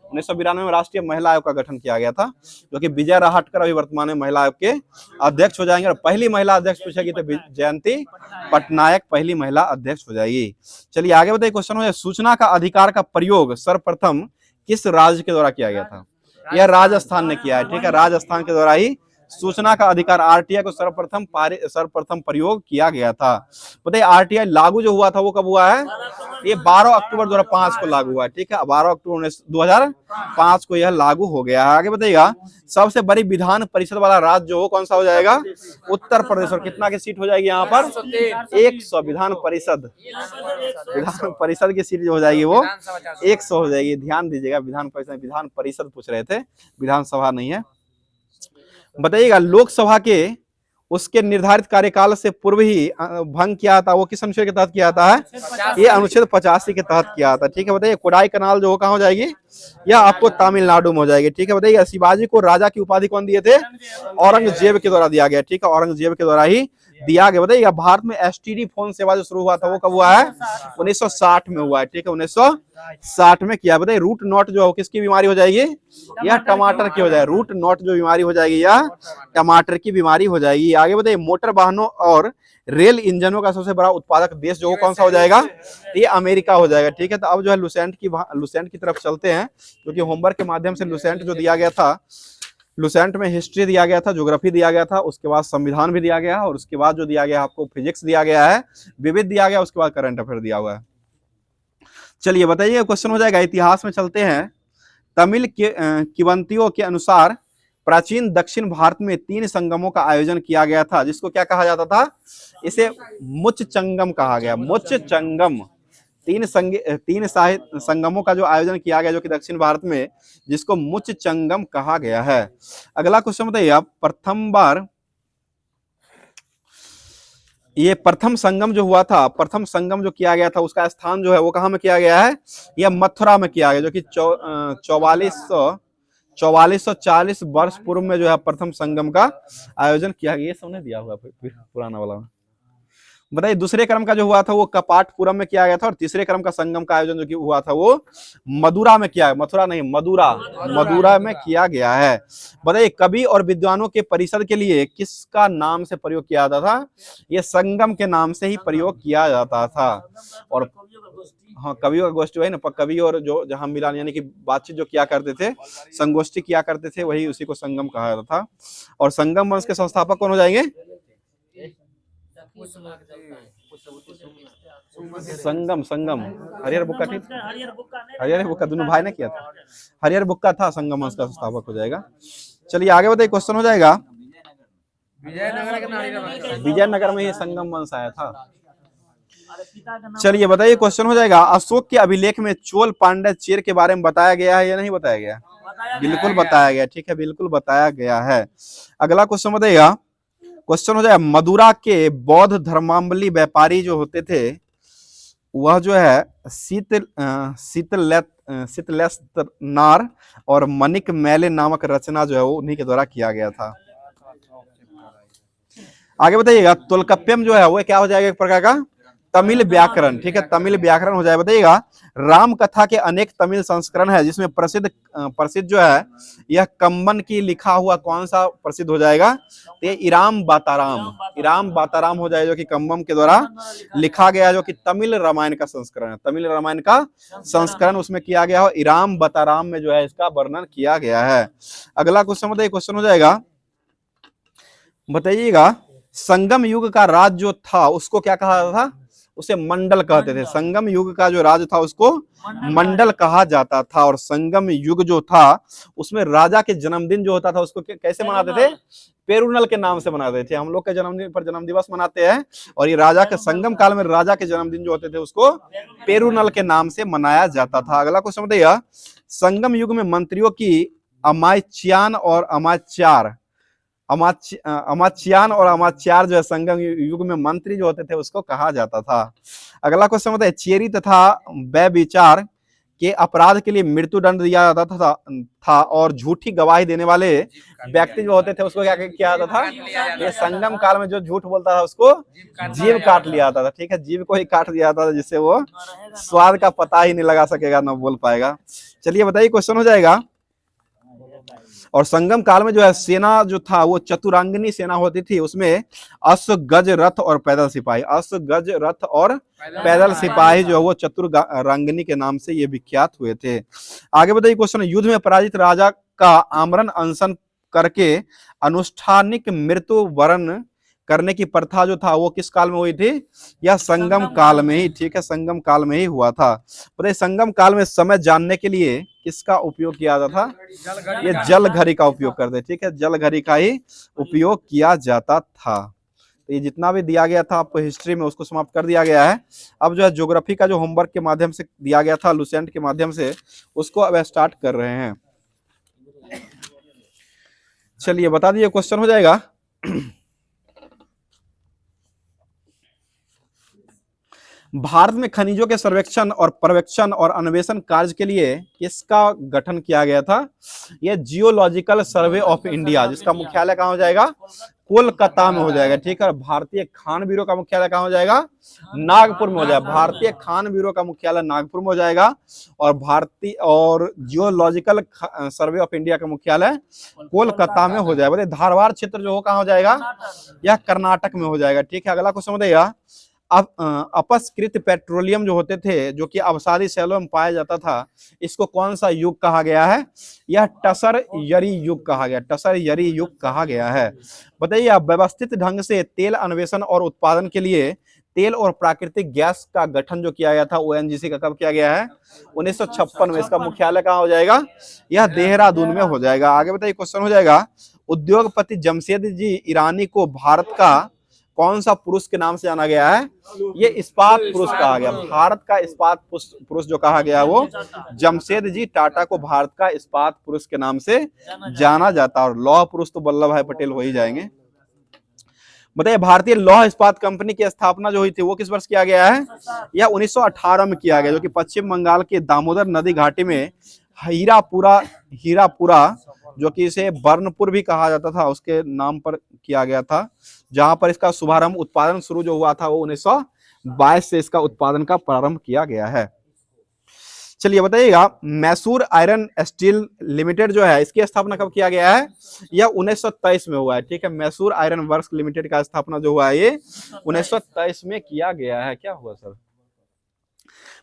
1992 में राष्ट्रीय महिला आयोग का गठन किया गया था, जो कि विजय राहटकर अभी वर्तमान में महिला आयोग के अध्यक्ष हो जाएंगे। और पहली महिला अध्यक्ष पूछेगी तो जयंती पटनायक पहली महिला अध्यक्ष हो जाएगी। चलिए आगे बताइए, क्वेश्चन हो जाए, सूचना का अधिकार का प्रयोग सर्वप्रथम किस राज्य के द्वारा किया गया था? यह राजस्थान ने किया है, ठीक है, राजस्थान के द्वारा ही सूचना का अधिकार आरटीआई को सर्वप्रथम प्रयोग किया गया था। बताइए, आरटीआई लागू जो हुआ था वो कब हुआ है? ये 12 अक्टूबर 2005 को लागू हुआ है, ठीक है, 12 अक्टूबर 2005 को यह लागू हो गया है। आगे बताइएगा, सबसे बड़ी विधान परिषद वाला राज्य जो कौन सा हो जाएगा? उत्तर प्रदेश। और कितना की सीट हो जाएगी यहाँ पर? 100 विधान परिषद की सीट जो हो जाएगी वो 100 हो जाएगी। ध्यान दीजिएगा, विधान परिषद पूछ रहे थे, विधानसभा नहीं है। बताइएगा, लोकसभा के उसके निर्धारित कार्यकाल से पूर्व ही भंग किया था, वो किस अनुच्छेद के तहत किया था? ये अनुच्छेद 85 के तहत किया था, ठीक है। बताइए, कोडाई कनाल जो कहाँ हो जाएगी? यह आपको तमिलनाडु में हो जाएगी, ठीक है। बताइए, शिवाजी को राजा की उपाधि कौन दिए थे? औरंगजेब के द्वारा दिया गया, ठीक है, औरंगजेब के द्वारा ही दिया गया। बताइए, भारत में एसटीडी फोन सेवा जो शुरू हुआ था वो कब हुआ है? 1960 में हुआ है, ठीक है, 1960 में किया। बताइए, रूट नॉट जो है किसकी बीमारी हो जाएगी? यह टमाटर की हो जाएगी। रूट नॉट जो बीमारी हो जाएगी यह टमाटर की बीमारी हो जाएगी। आगे बताइए, मोटर वाहनों और रेल इंजनों का सबसे बड़ा उत्पादक देश जो कौन सा हो जाएगा? ये अमेरिका हो जाएगा, ठीक है। तो अब जो है लुसेंट की तरफ चलते हैं, क्योंकि होमवर्क के माध्यम से लुसेंट जो दिया गया था, लुसेंट में हिस्ट्री दिया गया था, ज्योग्राफी दिया गया था, उसके बाद संविधान भी दिया गया है, और उसके बाद जो दिया गया आपको फिजिक्स दिया गया है, विविध दिया गया, उसके बाद करंट अफेयर दिया हुआ है। चलिए बताइए, क्वेश्चन हो जाएगा, इतिहास में चलते हैं। तमिल किवंतियों के अनुसार प्राचीन दक्षिण भारत में 3 संगमों का आयोजन किया गया था, जिसको क्या कहा जाता था? इसे मुच्चंगम कहा गया, मुच्चंगम। 3 संगमों का जो आयोजन किया गया जो कि दक्षिण भारत में, जिसको मुच्चंगम कहा गया है। अगला क्वेश्चन बताइए आप, ये प्रथम संगम जो हुआ था, प्रथम संगम जो किया गया था उसका स्थान जो है वो कहाँ में किया गया है? यह मथुरा में किया गया, जो कि 4440 वर्ष पूर्व में जो है प्रथम संगम का आयोजन किया गया। ये सबने दिया हुआ पुराना वाला। बताइए, दूसरे क्रम का जो हुआ था वो कपाटपुरम में किया गया था, और तीसरे क्रम का संगम का आयोजन जो कि हुआ था वो मदुरा में किया, मथुरा नहीं, मदुरा में किया गया है। बताइए, कवि और विद्वानों के परिषद के लिए किसका नाम से प्रयोग किया जाता था? ये संगम के नाम से ही प्रयोग किया जाता था। और हाँ, कवियों का गोष्ठी है ना, कवि और जो जहां मिलान यानी कि बातचीत जो किया करते थे, संगोष्ठी किया करते थे, वही उसी को संगम कहा जाता था। और संगम वंश के संस्थापक कौन हो जाएंगे? संगम हरिहर बुक्का, ठीक, हरिहर बुक्का दोनों भाई ने किया था, हरिहर बुक्का था, संगम वंश का संस्थापक हो जाएगा। चलिए आगे बताइए, क्वेश्चन हो जाएगा, विजयनगर में ही संगम वंश आया था। चलिए बताइए, क्वेश्चन हो जाएगा, अशोक के अभिलेख में चोल पांड्य चेर के बारे में बताया गया है या नहीं बताया गया? बिल्कुल बताया गया, ठीक है, बिल्कुल बताया गया है। अगला क्वेश्चन बताइएगा, क्वेश्चन हो जाएगा, मदुरा के बौद्ध धर्मावलंबी व्यापारी जो होते थे वह जो है शीतलेस्त्रनार और मणिक मैले नामक रचना जो है वो उन्हीं के द्वारा किया गया था। आगे बताइएगा, तोलकप्पियम जो है वो क्या हो जाएगा? एक प्रकार का तमिल व्याकरण, ठीक है, तमिल व्याकरण हो जाए। बताइएगा राम कथा के अनेक तमिल संस्करण है, जिसमें प्रसिद्ध जो है यह कम्बन की लिखा हुआ कौन सा प्रसिद्ध हो जाएगा, तो ये इराम बाताराम हो जाएगा, जो कि कम्बम के द्वारा लिखा गया, जो कि तमिल रामायण का संस्करण है, तमिल रामायण का संस्करण उसमें किया गया हो, इराम बाताराम में जो है इसका वर्णन किया गया है। अगला क्वेश्चन बताइए, क्वेश्चन हो जाएगा, बताइएगा संगम युग का राज जो था उसको क्या कहा था, उसे मंडल कहते थे। संगम युग का जो राज था उसको मंडल कहा जाता था। और संगम युग जो था उसमें राजा के जन्मदिन जो होता था उसको कैसे मनाते थे, पेरुनल के नाम से मनाते थे। हम लोग के जन्मदिन पर जन्म दिवस मनाते हैं, और ये राजा के संगम काल में राजा के जन्मदिन जो होते थे उसको पेरुनल के नाम से मनाया जाता था। अगला क्वेश्चन बताइए, संगम युग में मंत्रियों की अमाच्यान और अमाच्यार जो है संगम युग में मंत्री जो होते थे उसको कहा जाता था। अगला क्वेश्चन बताइए, चेरी तथा व्यभिचार के अपराध के लिए मृत्यु दंड दिया जाता था और झूठी गवाही देने वाले व्यक्ति जो होते थे उसको क्या किया जाता था, ये संगम काल में जो झूठ बोलता था उसको जीव काट लिया जाता था। ठीक है, जीव को ही काट दिया जाता था, जिससे वो स्वाद का पता ही नहीं लगा सकेगा, ना बोल पाएगा। चलिए बताइए, क्वेश्चन हो जाएगा। और संगम काल में जो है सेना जो था वो चतुरांगिनी सेना होती थी, उसमें अश्व गज रथ और पैदल सिपाही जो है वो चतुरांगिनी के नाम से ये विख्यात हुए थे। आगे बताइए क्वेश्चन, युद्ध में पराजित राजा का आमरण अनशन करके अनुष्ठानिक मृत्यु वरण करने की प्रथा जो था वो किस काल में हुई थी, यह संगम काल में ही, ठीक है, संगम काल में ही हुआ था। बताइए संगम काल में समय जानने के लिए किसका उपयोग किया जाता था, ये जल घड़ी का उपयोग करते, ठीक है, जल घड़ी का ही उपयोग किया जाता था। तो ये जितना भी दिया गया था आपको हिस्ट्री में उसको समाप्त कर दिया गया है। अब जो है ज्योग्राफी का जो होमवर्क के माध्यम से दिया गया था लुसेंट के माध्यम से, उसको अब स्टार्ट कर रहे हैं। चलिए बता दीजिए, क्वेश्चन हो जाएगा। भारत में खनिजों के सर्वेक्षण और पर्यवेक्षण और अन्वेषण कार्य के लिए किसका गठन किया गया था, यह जियोलॉजिकल सर्वे ऑफ इंडिया, जिसका मुख्यालय कहाँ हो जाएगा, कोलकाता में हो जाएगा। ठीक है, भारतीय खान ब्यूरो का मुख्यालय कहाँ हो जाएगा, नागपुर में हो जाएगा। भारतीय खान ब्यूरो का मुख्यालय नागपुर में हो जाएगा, और जियोलॉजिकल सर्वे ऑफ इंडिया का मुख्यालय कोलकाता में हो जाएगा। धारवाड़ क्षेत्र जो हो कहाँ हो जाएगा, यह कर्नाटक में हो जाएगा। ठीक है, अगला क्वेश्चन बताइएगा, अपस्कृत पेट्रोलियम जो होते थे, जो कि अवसादी शैलों में पाया जाता था, इसको कौन सा युग कहा गया है, यह टसर यरी युग कहा गया, टसर यरी युग कहा गया है। बताइए आप, व्यवस्थित ढंग से तेल अन्वेषण और उत्पादन के लिए तेल और प्राकृतिक गैस का गठन जो किया गया था ओएनजीसी का कब किया गया है, 1956 में। इसका मुख्यालय कहाँ हो जाएगा, यह देहरादून में हो जाएगा। आगे बताइए, क्वेश्चन हो जाएगा, उद्योगपति जमशेदजी ईरानी को भारत का कौन सा पुरुष के नाम से जाना गया है, ये इस्पात पुरुष कहा गया। भारत का इस्पात पुरुष जो कहा गया वो जमशेदजी टाटा को भारत का इस्पात पुरुष के नाम से जाना जाता। और लौह पुरुष तो वल्लभ भाई पटेल हो ही जाएंगे। बताइए भारतीय लौह इस्पात कंपनी की स्थापना जो हुई थी वो किस वर्ष किया गया है, यह 1918 में किया गया, जो कि पश्चिम बंगाल के दामोदर नदी घाटी में हीरापुरा जो कि इसे बर्नपुर भी कहा जाता था उसके नाम पर किया गया था, जहां पर इसका शुभारंभ उत्पादन शुरू जो हुआ था वो 1922 से इसका उत्पादन का प्रारंभ किया गया है। चलिए बताइएगा, मैसूर आयरन स्टील लिमिटेड जो है इसकी स्थापना कब किया गया है, यह 1923 में हुआ है। ठीक है, मैसूर आयरन वर्क्स लिमिटेड का स्थापना जो हुआ है ये 1923 में किया गया है। क्या हुआ सर,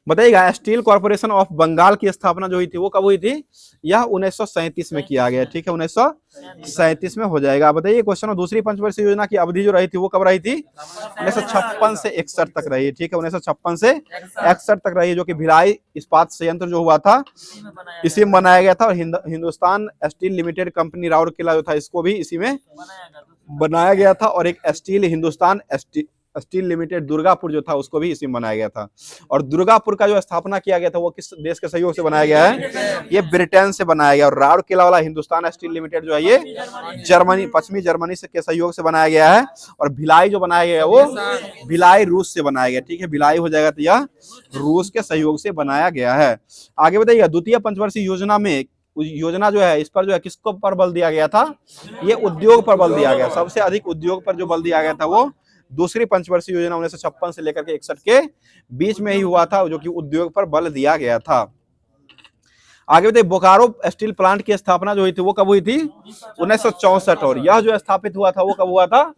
बताइएगा स्टील कॉर्पोरेशन ऑफ बंगाल की स्थापना जो हुई थी वो कब हुई थी, यह 1937 में किया गया। ठीक है, 1937 में हो जाएगा। बताइए क्वेश्चन, दूसरी पंचवर्षीय योजना की अवधि जो रही थी वो कब रही थी, 1956 से 61 तक रही। ठीक है, 1956 से 61 तक रही, जो कि भिलाई इस्पात संयंत्र जो हुआ था इसी में बनाया गया था। और Hindustan steel limited company Rourkela जो था इसको भी इसी में बनाया गया था। और एक हिंदुस्तान स्टील लिमिटेड दुर्गापुर जो था उसको भी इसी में बनाया गया था। और दुर्गापुर का जो स्थापना किया गया था वो किस देश के सहयोग से बनाया गया है, ये ब्रिटेन से बनाया गया। और राउरकेला वाला हिंदुस्तान स्टील लिमिटेड जो है ये जर्मनी, पश्चिमी जर्मनी से के सहयोग से बनाया गया है। और भिलाई जो बनाया गया है वो भिलाई रूस से बनाया गया। ठीक है, भिलाई हो जाएगा, तो यह रूस के सहयोग से बनाया गया है। आगे बताइए, द्वितीय पंचवर्षीय योजना में योजना जो है इस पर जो है किसको पर बल दिया गया था, ये उद्योग पर बल दिया गया। सबसे अधिक उद्योग पर जो बल दिया गया था वो दूसरी पंचवर्षीय योजना 1956 से लेकर के 61 के बीच में ही हुआ था, जो कि उद्योग पर बल दिया गया था। आगे बताइए, बोकारो स्टील प्लांट की स्थापना जो हुई थी वो कब हुई थी? 1964। और यह जो स्थापित हुआ था वो कब हुआ था?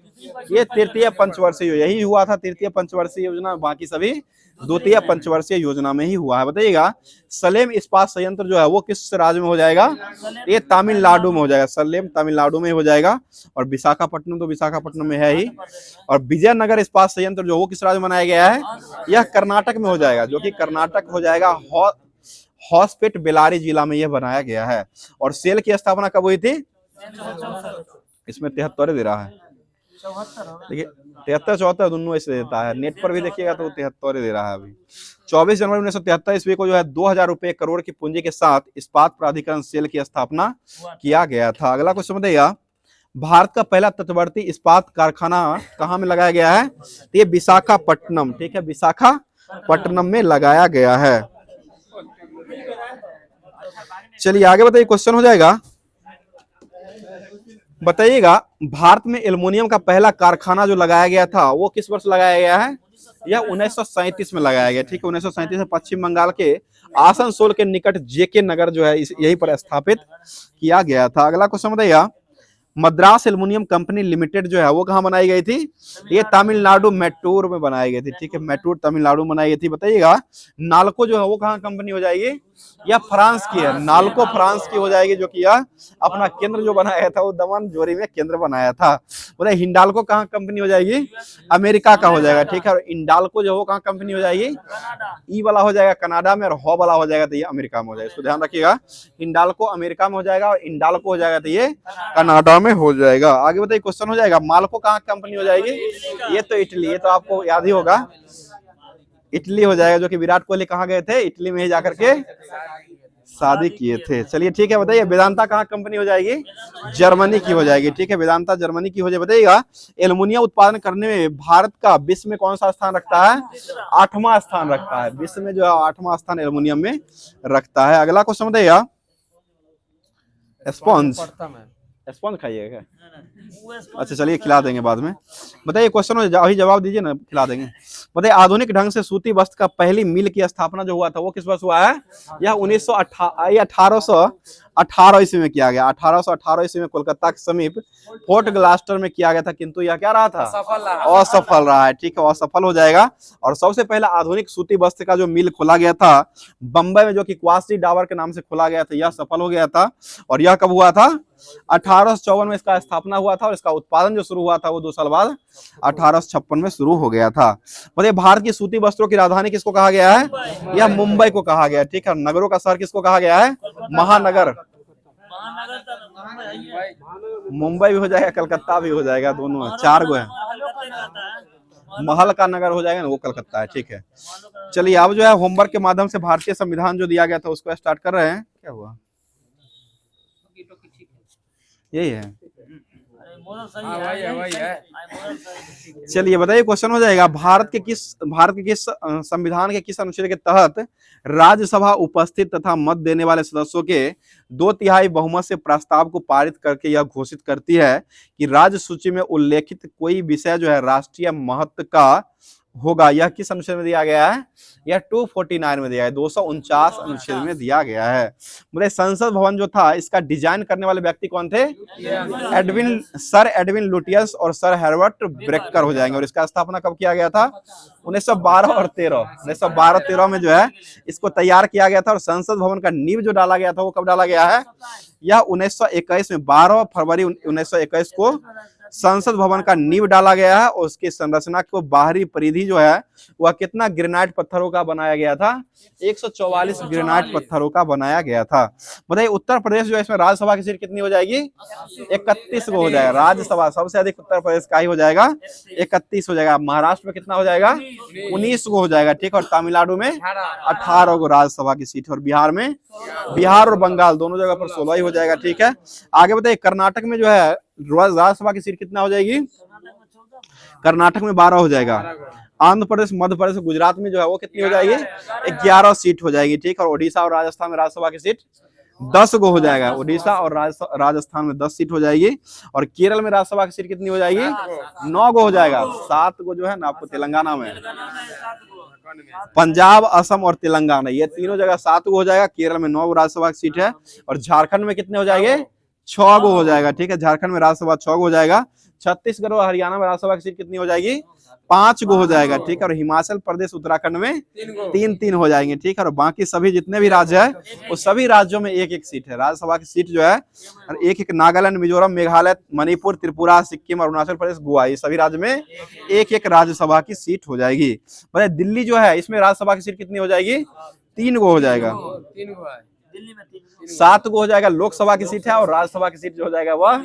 ये तृतीय पंचवर्षीय, यही हुआ था तृतीय पंचवर्षीय योजना, बाकी सभी द्वितीय पंचवर्षीय योजना में ही हुआ है। बताइएगा, सलेम इस्पात संयंत्र जो है वो किस राज्य में हो जाएगा? ये तमिलनाडु में हो जाएगा, सलेम तमिलनाडु में हो जाएगा। और विशाखापट्टनम तो विशाखापट्टनम में है ही। और विजयनगर इस्पात संयंत्र जो वो किस राज्य में बनाया गया है? यह कर्नाटक में हो जाएगा, जो कि कर्नाटक हो जाएगा, हॉस्पेट बेलारी जिला में यह बनाया गया है। और सेल की स्थापना कब हुई थी? इसमें 73 दे रहा है, देखिए 73 74 दोनों ऐसे देता है, नेट पर भी देखिएगा तो 73 दे रहा है। अभी 24 जनवरी 1973 ईस्वी को जो है 2000 रुपए करोड़ की पूंजी के साथ इस्पात प्राधिकरण सेल की स्थापना किया गया था। अगला क्वेश्चन बताइएगा, भारत का पहला तटवर्ती इस्पात कारखाना कहाँ में लगाया गया है? तो ये विशाखापट्टनम, ठीक है, विशाखापट्टनम में लगाया गया है। चलिए आगे बताइए, क्वेश्चन हो जाएगा, बताइएगा भारत में एल्युमिनियम का पहला कारखाना जो लगाया गया था वो किस वर्ष लगाया गया है? यह 1937 में लगाया गया, ठीक है। 1937 में पश्चिम बंगाल के आसनसोल के निकट जेके नगर जो है यहीं पर स्थापित किया गया था। अगला क्वेश्चन बताइएगा, मद्रास एल्युमिनियम कंपनी लिमिटेड जो है वो कहाँ बनाई गई थी? ये तमिलनाडु मैटूर में बनाई गई थी, ठीक है, मैटूर तमिलनाडु में बनाई गई थी। बताइएगा, नाल्को जो है वो कहाँ कंपनी हो जाएगी? यह फ्रांस की है, नाल्को फ्रांस की हो जाएगी, जो कि यह अपना केंद्र जो बनाया था वो दमन जोरी में केंद्र बनाया था। बोले हिंडाल्को कहाँ कंपनी हो जाएगी? अमेरिका का हो जाएगा, ठीक है। और इंडाल्को जो है वो कहाँ कंपनी हो जाएगी? ई वाला हो जाएगा कनाडा में, और हॉ वाला हो जाएगा तो ये अमेरिका में हो जाएगा। इसको ध्यान रखिएगा, हिंडाल्को अमेरिका में हो जाएगा और इंडाल्को हो जाएगा तो ये कनाडा में हो जाएगा। आगे बताइए, क्वेश्चन हो जाएगा, माल्को कहाँ कंपनी हो जाएगी? ये तो इटली, ये तो आपको याद ही होगा, इटली हो जाएगा, जो कि विराट कोहली कहाँ गए थे? इटली में ही जाकर के शादी किए थे। चलिए ठीक है, बताइए वेदांता कहाँ कंपनी हो जाएगी? जर्मनी की हो जाएगी, ठीक है, वेदांता जर्मनी की हो जाएगी। बताइएगा, एल्युमिनियम उत्पादन करने में भारत का विश्व में कौन सा स्थान रखता है? 8वां स्थान रखता है, विश्व में जो है 8वां स्थान एल्युमिनियम में रखता है। अगला क्वेश्चन बताइएगा, स्पॉन्ज स्पॉन्ज खाइएगा? अच्छा चलिए खिला देंगे बाद में। बताइए, क्वेश्चन अभी जवाब दीजिए ना, खिला देंगे। बताइए, आधुनिक ढंग से सूती वस्त्र का पहली मिल की स्थापना जो हुआ था वो किस वर्ष हुआ है? यह 1818 ईस्वी में किया गया। 1818 ईस्वी में कोलकाता के समीप फोर्ट ग्लास्टर में किया गया था, किंतु यह क्या रहा था? असफल रहा है, ठीक है, असफल हो जाएगा। और सबसे पहला आधुनिक सूती वस्त्र का जो मिल खोला गया था बंबई में, जो कि क्वासी डावर के नाम से खोला गया था, यह सफल हो गया था। और यह कब हुआ था? 1854 में इसका स्थापना हुआ था, और इसका उत्पादन जो शुरू हुआ था वो 2 साल बाद 1856 में शुरू हो गया था। बताइए, भारत की सूती वस्त्रों की राजधानी किसको कहा गया है? यह मुंबई को कहा गया, ठीक है। नगरों का शहर किसको कहा गया है? महानगर। मुंबई भी हो जाएगा, कलकत्ता भी हो जाएगा, दोनों है, 4 गो है। महल का नगर हो जाएगा ना, वो कलकत्ता है, ठीक है। चलिए अब जो है होमवर्क के माध्यम से भारतीय संविधान जो दिया गया था उसको स्टार्ट कर रहे हैं। क्या हुआ? यही है, चलिए बताइए, क्वेश्चन हो जाएगा, भारत के किस संविधान के किस अनुच्छेद के तहत राज्यसभा उपस्थित तथा मत देने वाले सदस्यों के 2/3 बहुमत से प्रस्ताव को पारित करके यह घोषित करती है कि राज्य सूची में उल्लेखित कोई विषय जो है राष्ट्रीय महत्व का होगा? यह किस अनुच्छेद में दिया गया है? यह 249 में दिया है, 249 अनुच्छेद में दिया गया है। मतलब संसद भवन जो था इसका डिजाइन करने वाले व्यक्ति कौन थे? सर एडविन लुटियस और सर हेrbert ब्रेकर हो जाएंगे। और इसका स्थापना कब किया गया था? 1912 और 13 में जो है इसको तैयार किया गया था। और संसद भवन का नींव जो डाला गया था वो कब डाला गया है? यह 1921 में 12 फरवरी 1921 को संसद भवन का नींव डाला गया है। और उसकी संरचना को बाहरी परिधि जो है वह कितना ग्रेनाइट पत्थरों का बनाया गया था? 144 ग्रेनाइट पत्थरों का बनाया गया था। बताइए, उत्तर प्रदेश जो है इसमें राज्यसभा की सीट कितनी हो जाएगी? 31 को हो जाएगा। राज्यसभा सबसे अधिक उत्तर प्रदेश का ही हो जाएगा, 31 हो जाएगा। महाराष्ट्र में कितना हो जाएगा? 19 को हो जाएगा, ठीक है। और तमिलनाडु में 18 को राज्यसभा की सीट। और बिहार में, बिहार और बंगाल दोनों जगह पर 16 ही हो जाएगा, ठीक है। आगे बताइए, कर्नाटक में जो है राज्यसभा की सीट कितना हो जाएगी? कर्नाटक में 12 हो जाएगा। आंध्र प्रदेश, मध्य प्रदेश, गुजरात में जो है वो कितनी हो जाएगी? 11 सीट हो जाएगी, ठीक है। और ओडिशा और राजस्थान में राज्यसभा की सीट 10 गो हो जाएगा। उड़ीसा और राजस्थान में 10 सीट हो जाएगी। और केरल में राज्यसभा की सीट कितनी हो जाएगी? 9 गो हो जाएगा। 7 गो जो है ना आपको तेलंगाना में, पंजाब, असम और तेलंगाना, ये तीनों जगह 7 गो हो जाएगा। केरल में 9 गो राज्यसभा की सीट है। और झारखंड में कितने हो जाएंगे? 6 गो हो जाएगा। ठीक है, झारखंड में राज्यसभा 6 गो हो जाएगा। छत्तीसगढ़ और हरियाणा में राज्यसभा की सीट कितनी हो जाएगी? 5 गो हो जाएगा। ठीक है, और हिमाचल प्रदेश, उत्तराखंड में 3-3 हो जाएंगे। ठीक है, और बाकी सभी जितने भी राज्य है वो सभी राज्यों में 1-1 सीट है। राज्यसभा की सीट जो है 1-1, नागालैंड, मिजोरम, मेघालय, मणिपुर, त्रिपुरा, सिक्किम, अरुणाचल प्रदेश, गोवा, ये सभी राज्य में 1-1 राज्यसभा की सीट हो जाएगी। बताइए दिल्ली जो है इसमें राज्यसभा की सीट कितनी हो जाएगी? 3 गो हो जाएगा। 7 गो हो जाएगा लोकसभा की सीट है, और राज्यसभा की सीट जो हो जाएगा वह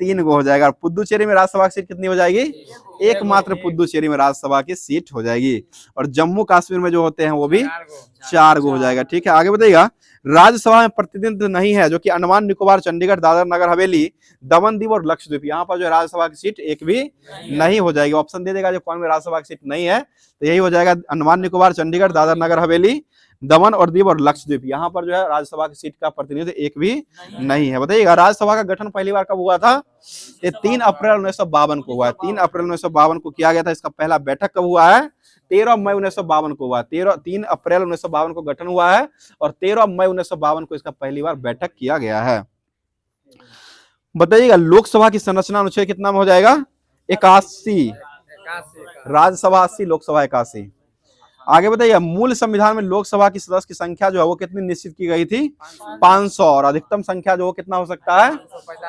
3 गो हो जाएगा। और पुदुचेरी में राज्यसभा की सीट कितनी हो जाएगी? एकमात्र पुदुचेरी में राज्यसभा की सीट हो जाएगी। और जम्मू कश्मीर में जो होते हैं वो भी 4 गो हो जाएगा। ठीक है, आगे बताइएगा। राज्यसभा में प्रतिनिधित्व नहीं है जो कि अंडमान निकोबार, चंडीगढ़, दादर नगर हवेली, दमन दीव और लक्षद्वीप, यहाँ पर जो राज्यसभा की सीट एक भी नहीं हो जाएगी। ऑप्शन दे देगा जो कौन में राज्यसभा की सीट नहीं है, तो यही हो जाएगा अंडमान निकोबार, चंडीगढ़, दादर नगर हवेली, दमन और दीव और लक्षद्वीप, यहाँ पर जो है राज्यसभा की सीट का प्रतिनिधित्व एक भी नहीं है। बताइएगा राज्यसभा का गठन पहली बार कब हुआ था? ये 3 अप्रैल 1952 को हुआ है। 3 अप्रैल 1952 को किया गया था। इसका पहला बैठक कब हुआ है? 13 मई 1952 को हुआ। 3 अप्रैल 1952 को गठन हुआ है और 13 मई 1952 को इसका पहली बार बैठक किया गया है। बताइएगा लोकसभा की संरचना अनुच्छेद कितना में हो जाएगा? 81। राज्यसभा 80, लोकसभा 81। आगे बताइए मूल संविधान में लोकसभा की सदस्य की संख्या जो है वो कितनी निश्चित की गई थी? 500। और अधिकतम संख्या जो वो कितना हो सकता है?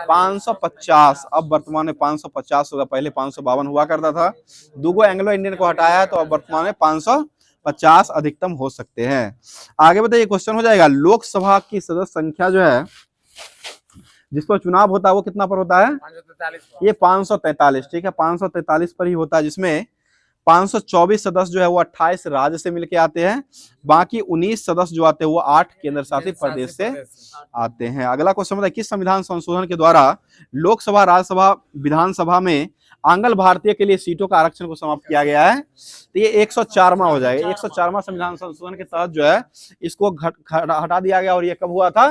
550। अब वर्तमान में 550 होगा, पहले 552 हुआ करता था। 2 गो एंग्लो इंडियन को हटाया है तो अब वर्तमान में 550 अधिकतम हो सकते हैं। आगे बताइए क्वेश्चन हो जाएगा लोकसभा की सदस्य संख्या जो है जिस पर चुनाव होता है वो कितना पर होता है? ये 543। ठीक है, 543 पर ही होता है, जिसमें 524 सदस्य जो है वो 28 राज्य से मिलके आते हैं। बाकी 19 सदस्य जो आते हैं वो 8 केंद्र शासित प्रदेश से आते हैं। अगला क्वेश्चन बताइए किस संविधान संशोधन के द्वारा लोकसभा, राज्यसभा, विधानसभा में आंग्ल भारतीय के लिए सीटों का आरक्षण को समाप्त किया गया है? तो ये 104वां हो जाएगा। 104वां संविधान संशोधन के तहत जो है इसको हटा दिया गया। और ये कब हुआ था?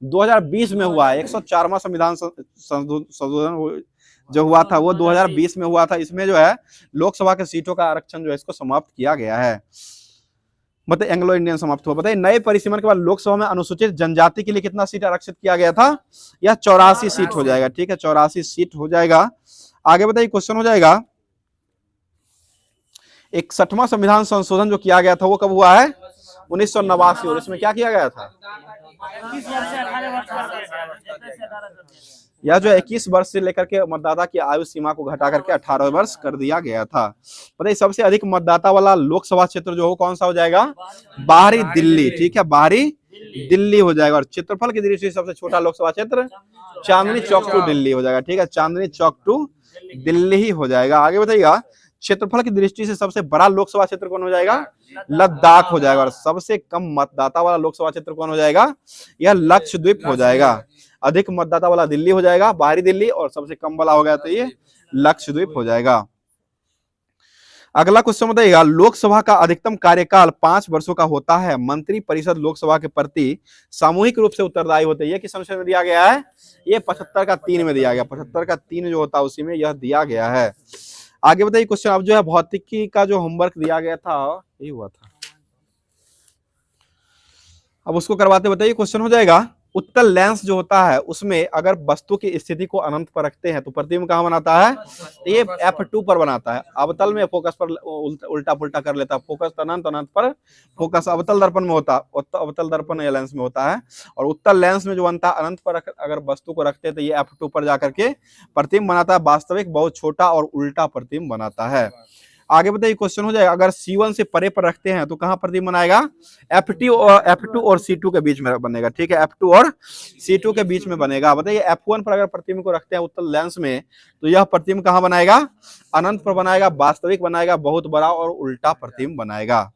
2020 में हुआ है। 104वां संविधान संशोधन जो हुआ था वो 2020 में हुआ था। इसमें जो है लोकसभा के सीटों का आरक्षण जो है इसको समाप्त किया गया है। मतलब एंग्लो इंडियन समाप्त हुआ। बताइए नए परिसीमन के बाद लोकसभा में अनुसूचित जनजाति के लिए कितना सीट आरक्षित किया गया था? यह 84 सीट हो जाएगा। ठीक है, 84 सीट हो जाएगा। आगे बताइए क्वेश्चन हो जाएगा 61वां संविधान संशोधन जो किया गया था वो कब हुआ है? 1989। और इसमें क्या किया गया था? यह जो 21 वर्ष से लेकर के मतदाता की आयु सीमा को घटा करके 18 वर्ष कर दिया गया था। बताइए सबसे अधिक मतदाता वाला लोकसभा क्षेत्र जो हो कौन सा हो जाएगा? बाहरी दिल्ली। ठीक है, बाहरी दिल्ली हो जाएगा। और क्षेत्रफल की दृष्टि से सबसे छोटा लोकसभा क्षेत्र चांदनी चौक टू दिल्ली हो जाएगा। ठीक है, चांदनी चौक टू दिल्ली ही हो जाएगा। आगे बताइएगा क्षेत्रफल की दृष्टि से सबसे बड़ा लोकसभा क्षेत्र कौन हो जाएगा? लद्दाख हो जाएगा। और सबसे कम मतदाता वाला लोकसभा क्षेत्र कौन हो जाएगा? यह लक्षद्वीप हो जाएगा। अधिक मतदाता वाला दिल्ली हो जाएगा, बाहरी दिल्ली, और सबसे कम वाला हो गया तो ये लक्षद्वीप हो जाएगा। अगला क्वेश्चन बताइएगा लोकसभा का अधिकतम कार्यकाल 5 वर्षों का होता है। मंत्री परिषद लोकसभा के प्रति सामूहिक रूप से उत्तरदायी होते हैं। ये किस अनुच्छेद में दिया गया है? ये 75 का 3 में दिया गया। 75 का 3 जो होता है उसी में यह दिया गया है। आगे बताइए क्वेश्चन अब जो है भौतिकी का जो होमवर्क दिया गया था यही हुआ था, अब उसको करवाते। बताइए क्वेश्चन हो जाएगा उत्तल लेंस जो होता है उसमें अगर वस्तु की स्थिति को अनंत पर रखते हैं तो प्रतिबिंब कहां बनाता है? ये f2 पर बनाता है। अवतल में फोकस पर उल्टा पुल्टा कर लेता है। फोकस अनंत, अनंत पर फोकस अवतल दर्पण में होता है, अवतल दर्पण या लेंस में होता है। और उत्तल लेंस में जो बनता है अनंत पर अगर वस्तु को रखते हैं तो ये f2 पर जाकर के प्रतिबिंब बनाता है। वास्तविक बहुत छोटा और उल्टा प्रतिबिंब बनाता है। आगे बताइए क्वेश्चन हो जाएगा अगर C1 से परे पर रखते हैं तो कहां प्रतिबिंब बनाएगा? F2 और C2 के बीच में बनेगा। ठीक है, F2 और C2 के बीच में बनेगा। बताइए F1 पर अगर प्रतिबिंब को रखते हैं उत्तल लेंस में तो यह प्रतिबिंब कहां बनाएगा? अनंत पर बनाएगा, वास्तविक बनाएगा, बहुत बड़ा और उल्टा प्रतिबिंब बनाएगा।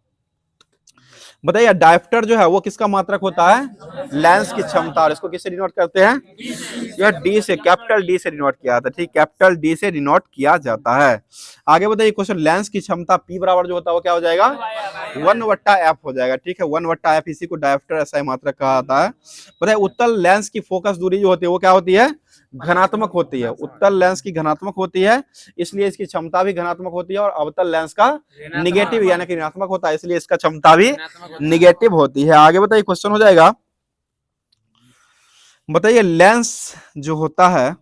बताइए डायप्टर जो है वो किसका मात्रक होता है? लेंस की क्षमता। और इसको किससे डिनोट करते हैं? यह डी से, कैपिटल डी से डिनोट किया जाता है। ठीक, कैपिटल डी से डिनोट किया जाता है। आगे बताइए क्वेश्चन, लेंस की क्षमता P बराबर जो होता है वो क्या हो जाएगा? 1/f हो जाएगा। ठीक है, 1/f, इसी को डायप्टर SI मात्रक कहा जाता है। बताइए उत्तल लेंस की फोकस दूरी जो होती है वो क्या होती है? घनात्मक होती है। उत्तल लेंस की घनात्मक होती है, इसलिए इसकी क्षमता भी घनात्मक होती है। और अवतल लेंस का निगेटिव यानी कि ऋणात्मक होता है, इसलिए इसका क्षमता भी निगेटिव होती है। आगे बताइए क्वेश्चन हो जाएगा, बताइए लेंस जो होता है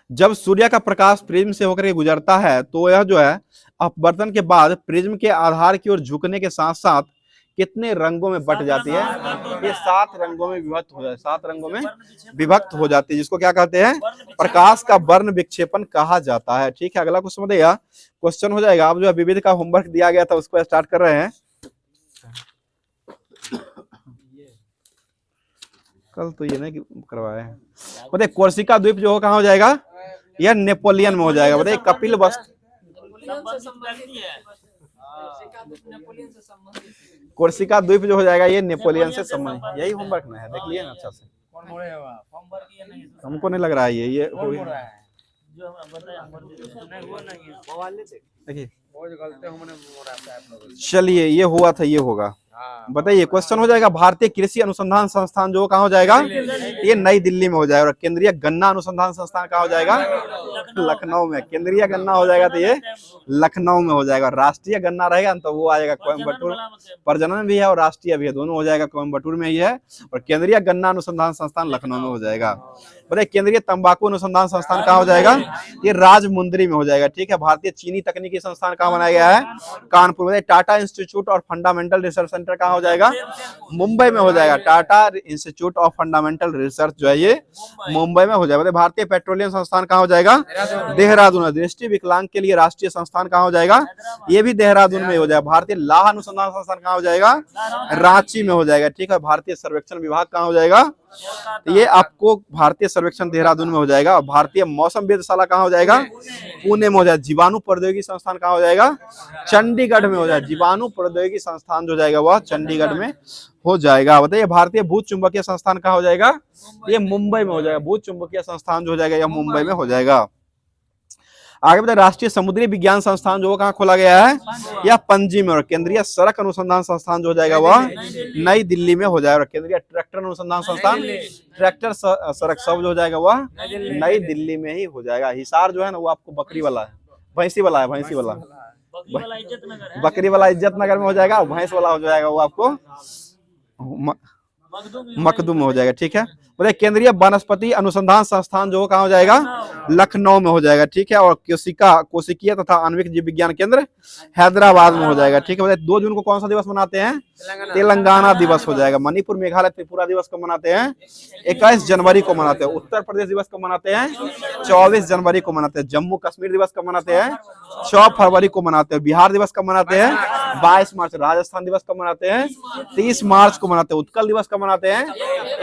जब सूर्य का प्रकाश प्रिज्म से होकर के गुजरता है तो यह जो है अपवर्तन के बाद प्रिज्म के आधार की ओर झुकने के साथ साथ कितने रंगों में बट जाती है? ये 7 रंगों में विभक्त हो जाती है। 7 रंगों में विभक्त हो जाती है, जिसको क्या कहते हैं? प्रकाश का वर्ण विक्षेपण कहा जाता है। ठीक है, अगला क्वेश्चन बताइएगा। क्वेश्चन हो जाएगा, अब जो विविध का होमवर्क दिया गया था उसको स्टार्ट कर रहे हैं। कल तो ये नहीं करवाए हैं। बताइए कोर्सिका द्वीप जो हो कहाँ हो जाएगा? यह नेपोलियन में हो जाएगा। बताइए कपिल वस्तु, कोर्सिका द्वीप जो हो जाएगा ये नेपोलियन से संबंधित। यही होमवर्क में है, देख लिए ना अच्छा से। हमको नहीं लग रहा है ये देखिए। चलिए ये हुआ था, ये होगा। बताइए क्वेश्चन हो जाएगा, भारतीय कृषि अनुसंधान संस्थान जो कहाँ हो जाएगा? ये नई दिल्ली में हो जाएगा। और केंद्रीय गन्ना अनुसंधान संस्थान कहाँ हो जाएगा? लखनऊ में। केंद्रीय गन्ना हो जाएगा तो ये लखनऊ में हो जाएगा। राष्ट्रीय गन्ना रहेगा तो वो आएगा कोयम्बटूर। प्रजनन भी है और राष्ट्रीय भी है, दोनों हो जाएगा कोयम्बटूर में ही है। और केंद्रीय गन्ना अनुसंधान संस्थान लखनऊ में हो जाएगा। बताइए केंद्रीय तंबाकू अनुसंधान संस्थान कहाँ हो जाएगा? ये राजमुंदरी में हो जाएगा। ठीक है, भारतीय चीनी तकनीकी संस्थान कहाँ बनाया गया है? कानपुर। बताइए टाटा इंस्टीट्यूट और फंडामेंटल रिसर्च सेंटर कहाँ हो जाएगा? मुंबई में हो जाएगा। Tata institute of fundamental research जो है ये मुंबई में हो जाएगा। बताइए भारतीय पेट्रोलियम संस्थान कहाँ हो जाएगा? देहरादून। दृष्टि विकलांग के लिए राष्ट्रीय संस्थान कहाँ हो जाएगा? ये भी देहरादून में हो जाएगा। भारतीय लाह अनुसंधान संस्थान कहाँ हो जाएगा? रांची में हो जाएगा। ठीक है, भारतीय सर्वेक्षण विभाग कहाँ हो जाएगा? ये आपको भारतीय सर्वेक्षण देहरादून में हो जाएगा। भारतीय मौसम वेधशाला कहाँ हो जाएगा? पुणे में हो जाएगा। जीवाणु प्रौद्योगिकी संस्थान कहाँ हो जाएगा? चंडीगढ़ में हो जाएगा। जीवाणु प्रौद्योगिकी संस्थान जो जाएगा वह चंडीगढ़ में हो जाएगा। बताइए भारतीय भूत चुंबकीय संस्थान कहाँ हो जाएगा? ये मुंबई में हो जाएगा। भूत चुंबकीय संस्थान जो हो जाएगा यह मुंबई में हो जाएगा। आगे बताइए राष्ट्रीय समुद्री विज्ञान संस्थान जो कहाँ खोला गया है? यह पणजी में। और केंद्रीय सड़क अनुसंधान संस्थान जो हो जाएगा वह नई दिल्ली में हो जाएगा। और केंद्रीय ट्रैक्टर अनुसंधान संस्थान, ट्रैक्टर सड़क सब जो हो जाएगा वह नई दिल्ली में ही हो जाएगा। हिसार जो है ना वो आपको बकरी वाला है, भैंसी वाला है, भैंसी वाला, बकरी वाला इज्जत नगर में हो जाएगा। भैंस वाला हो जाएगा वो आपको मखदूम में हो जाएगा। ठीक है, बोले केंद्रीय वनस्पति अनुसंधान संस्थान जो कहाँ हो जाएगा? लखनऊ में हो जाएगा। ठीक है, और कोशिकीय तथा आणविक जीव विज्ञान केंद्र हैदराबाद में हो जाएगा। ठीक है, बताइए 2 जून को कौन सा दिवस मनाते हैं? तेलंगाना दिवस हो जाएगा। मणिपुर मेघालय त्रिपुरा दिवस को मनाते हैं 21 जनवरी को मनाते हैं। उत्तर प्रदेश दिवस को मनाते हैं 24 जनवरी को मनाते हैं। जम्मू कश्मीर दिवस को मनाते हैं 6 फरवरी को मनाते हैं। बिहार दिवस कब मनाते हैं? 22 मार्च। राजस्थान दिवस कब मनाते हैं? 30 मार्च को मनाते हैं। उत्कल दिवस कब मनाते हैं?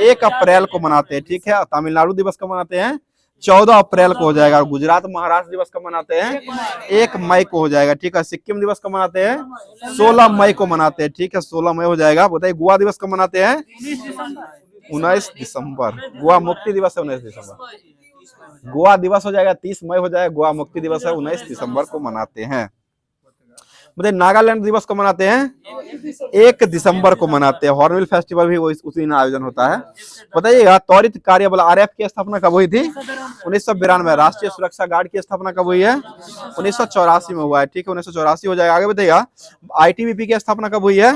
1 अप्रैल को मनाते हैं। ठीक है, तमिलनाडु दिवस कब मनाते हैं? 14 अप्रैल को हो जाएगा। और गुजरात महाराष्ट्र दिवस कब मनाते हैं? 1 मई को हो जाएगा। ठीक है, सिक्किम दिवस कब मनाते हैं? 16 मई को मनाते हैं। ठीक है, 16 मई हो जाएगा। बताइए गोवा दिवस कब मनाते हैं? 19 दिसंबर। गोवा मुक्ति दिवस है 19 दिसंबर। गोवा दिवस हो जाएगा 30 मई हो जाएगा। गोवा मुक्ति दिवस है 19 दिसंबर को मनाते हैं। बताइए नागालैंड दिवस को मनाते हैं 1 दिसंबर को मनाते हैं। हॉर्नबिल फेस्टिवल भी उसी दिन आयोजन होता है। बताइएगा त्वरित कार्य बल RF की स्थापना कब हुई थी? 1992। राष्ट्रीय सुरक्षा गार्ड की स्थापना कब हुई है? 1984 में हुआ है। ठीक है, 1984 हो जाएगा। आगे बताइएगा ITBP की स्थापना कब हुई है?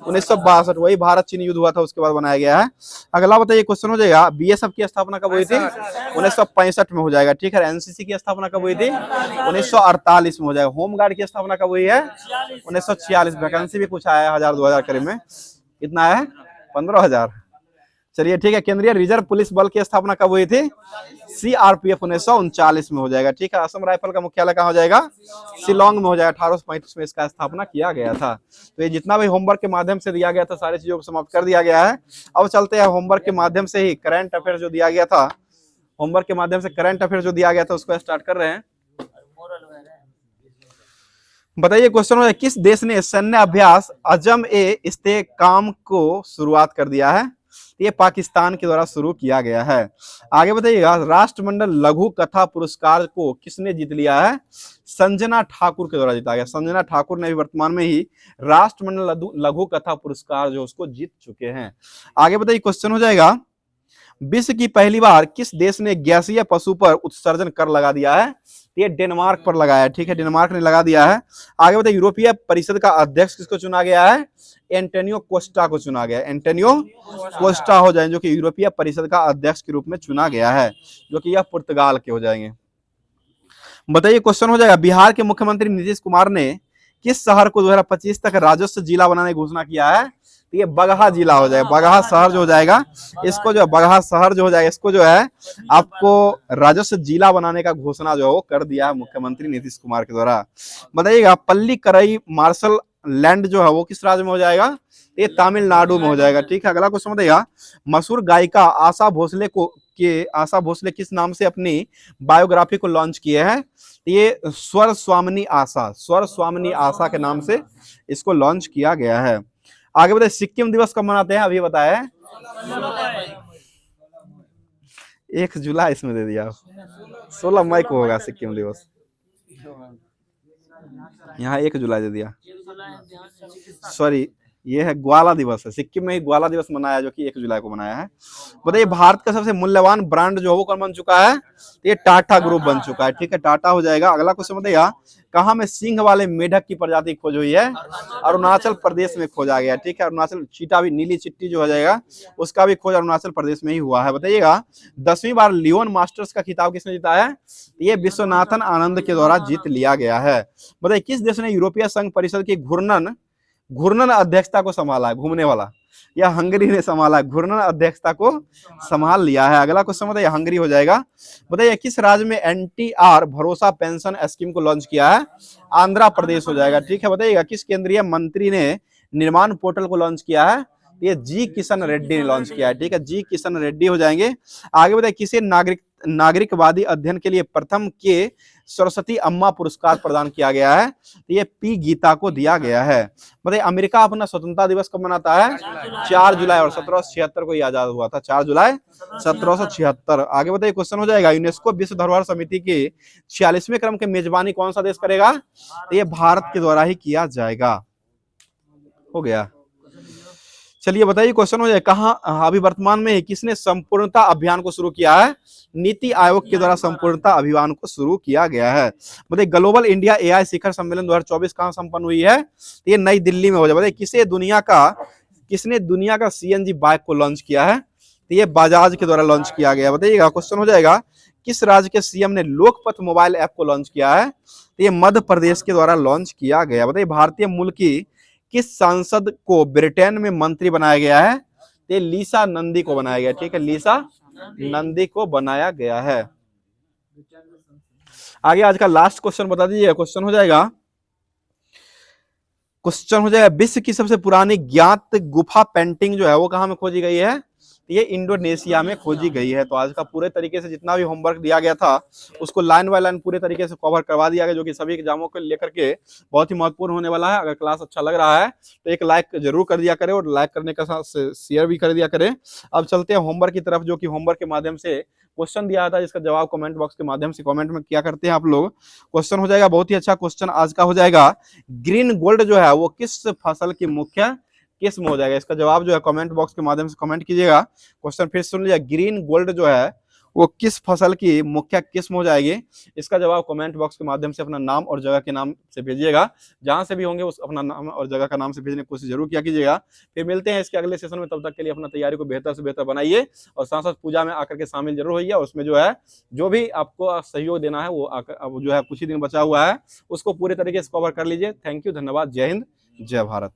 1962। वही भारत चीन युद्ध हुआ था उसके बाद बनाया गया है। अगला बताइए क्वेश्चन हो जाएगा BSF की स्थापना कब हुई थी? 1965 में हो जाएगा। ठीक है, NCC की स्थापना कब हुई थी? 1948 में हो जाएगा। होम गार्ड की स्थापना कब हुई है? 1946। वैकेंसी भी कुछ आया है 1000-2000 करीब में। कितना है? 15,000। चलिए ठीक है, केंद्रीय रिजर्व पुलिस बल की स्थापना कब हुई थी? CRPF 1939 में हो जाएगा। ठीक है, असम राइफल का मुख्यालय कहाँ हो जाएगा? शिलोंग में हो जाएगा। 1835 में इसका स्थापना किया गया था। तो ये जितना भी होमवर्क के माध्यम से दिया गया था सारी चीजों को समाप्त कर दिया गया है। अब चलते हैं होमवर्क के माध्यम से ही करंट अफेयर जो दिया गया था, होमवर्क के माध्यम से करंट अफेयर जो दिया गया था उसको स्टार्ट कर रहे हैं। बताइए क्वेश्चन हो, किस देश ने सैन्य अभ्यास अजम ए इस्तेकाम को शुरुआत कर दिया है? ये पाकिस्तान के द्वारा शुरू किया गया है। आगे बताइएगा, राष्ट्रमंडल लघु कथा पुरस्कार को किसने जीत लिया है? संजना ठाकुर के द्वारा जीता गया। संजना ठाकुर ने भी वर्तमान में ही राष्ट्रमंडल लघु कथा पुरस्कार जो उसको जीत चुके हैं। आगे बताइए क्वेश्चन हो जाएगा, विश्व की पहली बार किस देश ने गैसीय पशु पर उत्सर्जन कर लगा दिया है? ये डेनमार्क पर लगाया है। ठीक है, डेनमार्क ने लगा दिया है। आगे बताइए, यूरोपीय परिषद का अध्यक्ष किसको चुना गया है? एंटोनियो कोस्टा को चुना गया है। एंटोनियो कोस्टा हो जाएंगे जो कि यूरोपीय परिषद का अध्यक्ष के रूप में चुना गया है, जो कि यह पुर्तगाल के हो जाएंगे। बताइए क्वेश्चन हो जाएगा, बिहार के मुख्यमंत्री नीतीश कुमार ने किस शहर को 2025 तक राजस्व जिला बनाने की घोषणा किया है? तो ये बगहा जिला हो जाएगा, बगहा शहर जो हो जाएगा, इसको जो बगहा शहर जो हो जाएगा, इसको जो है आपको राजस्व जिला बनाने का घोषणा जो है वो कर दिया है मुख्यमंत्री नीतीश कुमार के द्वारा। बताइएगा, पल्ली करई मार्शल लैंड जो है वो किस राज्य में हो जाएगा? ये तमिलनाडु में हो जाएगा। ठीक है, अगला क्वेश्चन बताइएगा, मशहूर गायिका आशा भोसले किस नाम से अपनी बायोग्राफी को लॉन्च किए हैं? ये स्वर स्वामिनी आशा के नाम से इसको लॉन्च किया गया है। आगे बताइए, सिक्किम दिवस कब मनाते हैं? अभी बताया 1 जुलाई इसमें दे दिया, 16 मई को होगा सिक्किम दिवस, यहाँ 1 जुलाई दे दिया, सॉरी ये है ग्वाला दिवस है। सिक्किम में ही ग्वाला दिवस मनाया जो कि 1 जुलाई को मनाया है। बताइए, भारत का सबसे मूल्यवान ब्रांड जो है वो कौन बन चुका है? ये टाटा ग्रुप बन चुका है। ठीक है, टाटा हो जाएगा। अगला क्वेश्चन बताइएगा, कहाँ में सिंह वाले मेढक की प्रजाति खोज हुई है? अरुणाचल प्रदेश में खोजा गया। ठीक है, अरुणाचल चीता भी, नीली चिट्टी जो हो जाएगा उसका भी खोज अरुणाचल प्रदेश में ही हुआ है। बताइएगा, 10वीं बार लियोन मास्टर्स का खिताब किसने जीता है? ये विश्वनाथन आनंद के द्वारा जीत लिया गया है। बताइए, किस देश ने यूरोपीय संघ परिषद की घूर्णन अध्यक्षता को संभाला है? घूमने वाला, या हंगरी ने संभाला है, घूर्णन अध्यक्षता को संभाल लिया है। अगला क्वेश्चन बताइए, हंगरी हो जाएगा। बताइए, किस राज्य में एनटीआर भरोसा पेंशन स्कीम को लॉन्च किया है? आंध्र प्रदेश हो जाएगा। ठीक है, बताइएगा, किस केंद्रीय मंत्री ने निर्माण पोर्टल को लॉन्च किया है? ये जी किशन रेड्डी ने लॉन्च किया है। ठीक है, जी किशन रेड्डी हो जाएंगे। आगे बताइए, किसे नागरिकवादी अध्ययन के लिए प्रथम के सरस्वती अम्मा पुरस्कार प्रदान किया गया है? तो ये पी गीता को दिया गया है। बताइए, अमेरिका अपना स्वतंत्रता दिवस कब मनाता है? 4 जुलाई, और 1776 को ही आजाद हुआ था, 4 जुलाई 1776। आगे बताइए, क्वेश्चन हो जाएगा, यूनेस्को विश्व धरोहर समिति के 46वें क्रम के मेजबानी कौन सा देश करेगा? तो ये भारत के द्वारा ही किया जाएगा। हो गया। चलिए बताइए, क्वेश्चन हो जाए, कहाँ अभी वर्तमान में किसने संपूर्णता अभियान को शुरू किया है? नीति आयोग के द्वारा संपूर्णता अभियान को शुरू किया गया है। बताइए, ग्लोबल इंडिया एआई शिखर सम्मेलन 2024 कहाँ संपन्न हुई है? ये नई दिल्ली में हो जाए। बताइए, किसने दुनिया का सीएनजी बाइक को लॉन्च किया है? तो ये बजाज के द्वारा लॉन्च किया गया। बताइएगा, क्वेश्चन हो जाएगा, किस राज्य के सीएम ने लोकपथ मोबाइल ऐप को लॉन्च किया है? तो ये मध्य प्रदेश के द्वारा लॉन्च किया गया। बताइए, भारतीय मूल की किस सांसद को ब्रिटेन में मंत्री बनाया गया है? ये लीसा नंदी को बनाया गया। ठीक है, लीसा नंदी को बनाया गया है। आगे आज का लास्ट क्वेश्चन बता दीजिए। क्वेश्चन हो जाएगा, विश्व की सबसे पुरानी ज्ञात गुफा पेंटिंग जो है वो कहाँ में खोजी गई है? ये इंडोनेशिया में खोजी गई है। तो आज का पूरे तरीके से जितना भी होमवर्क दिया गया था उसको लाइन बाय लाइन पूरे तरीके से कवर करवा दिया गया, जो कि सभी एग्जामों को लेकर के बहुत ही महत्वपूर्ण होने वाला है। अगर क्लास अच्छा लग रहा है तो एक लाइक जरूर कर दिया करें, और लाइक करने के साथ शेयर भी कर दिया करें। अब चलते हैं होमवर्क की तरफ, जो कि होमवर्क के माध्यम से क्वेश्चन दिया था, जिसका जवाब कमेंट बॉक्स के माध्यम से कमेंट में क्या करते हैं आप लोग। क्वेश्चन हो जाएगा, बहुत ही अच्छा क्वेश्चन आज का हो जाएगा, ग्रीन गोल्ड जो है वो किस फसल की मुख्य किस्म हो जाएगा? इसका जवाब जो है कमेंट बॉक्स के माध्यम से कमेंट कीजिएगा। क्वेश्चन फिर सुन लीजिए, ग्रीन गोल्ड जो है वो किस फसल की मुख्य किस्म हो जाएगी? इसका जवाब कमेंट बॉक्स के माध्यम से अपना नाम और जगह के नाम से भेजिएगा। जहां से भी होंगे उस अपना नाम और जगह का नाम से भेजने की कोशिश जरूर किया कीजिएगा। फिर मिलते हैं इसके अगले सेशन में, तब तक के लिए अपना तैयारी को बेहतर से बेहतर बनाइए, और साथ साथ पूजा में आकर के शामिल जरूर होइए। उसमें जो है जो भी आपको सहयोग देना है वो आकर, अब जो है कुछ ही दिन बचा हुआ है, उसको पूरे तरीके से कवर कर लीजिए। थैंक यू, धन्यवाद, जय हिंद, जय भारत।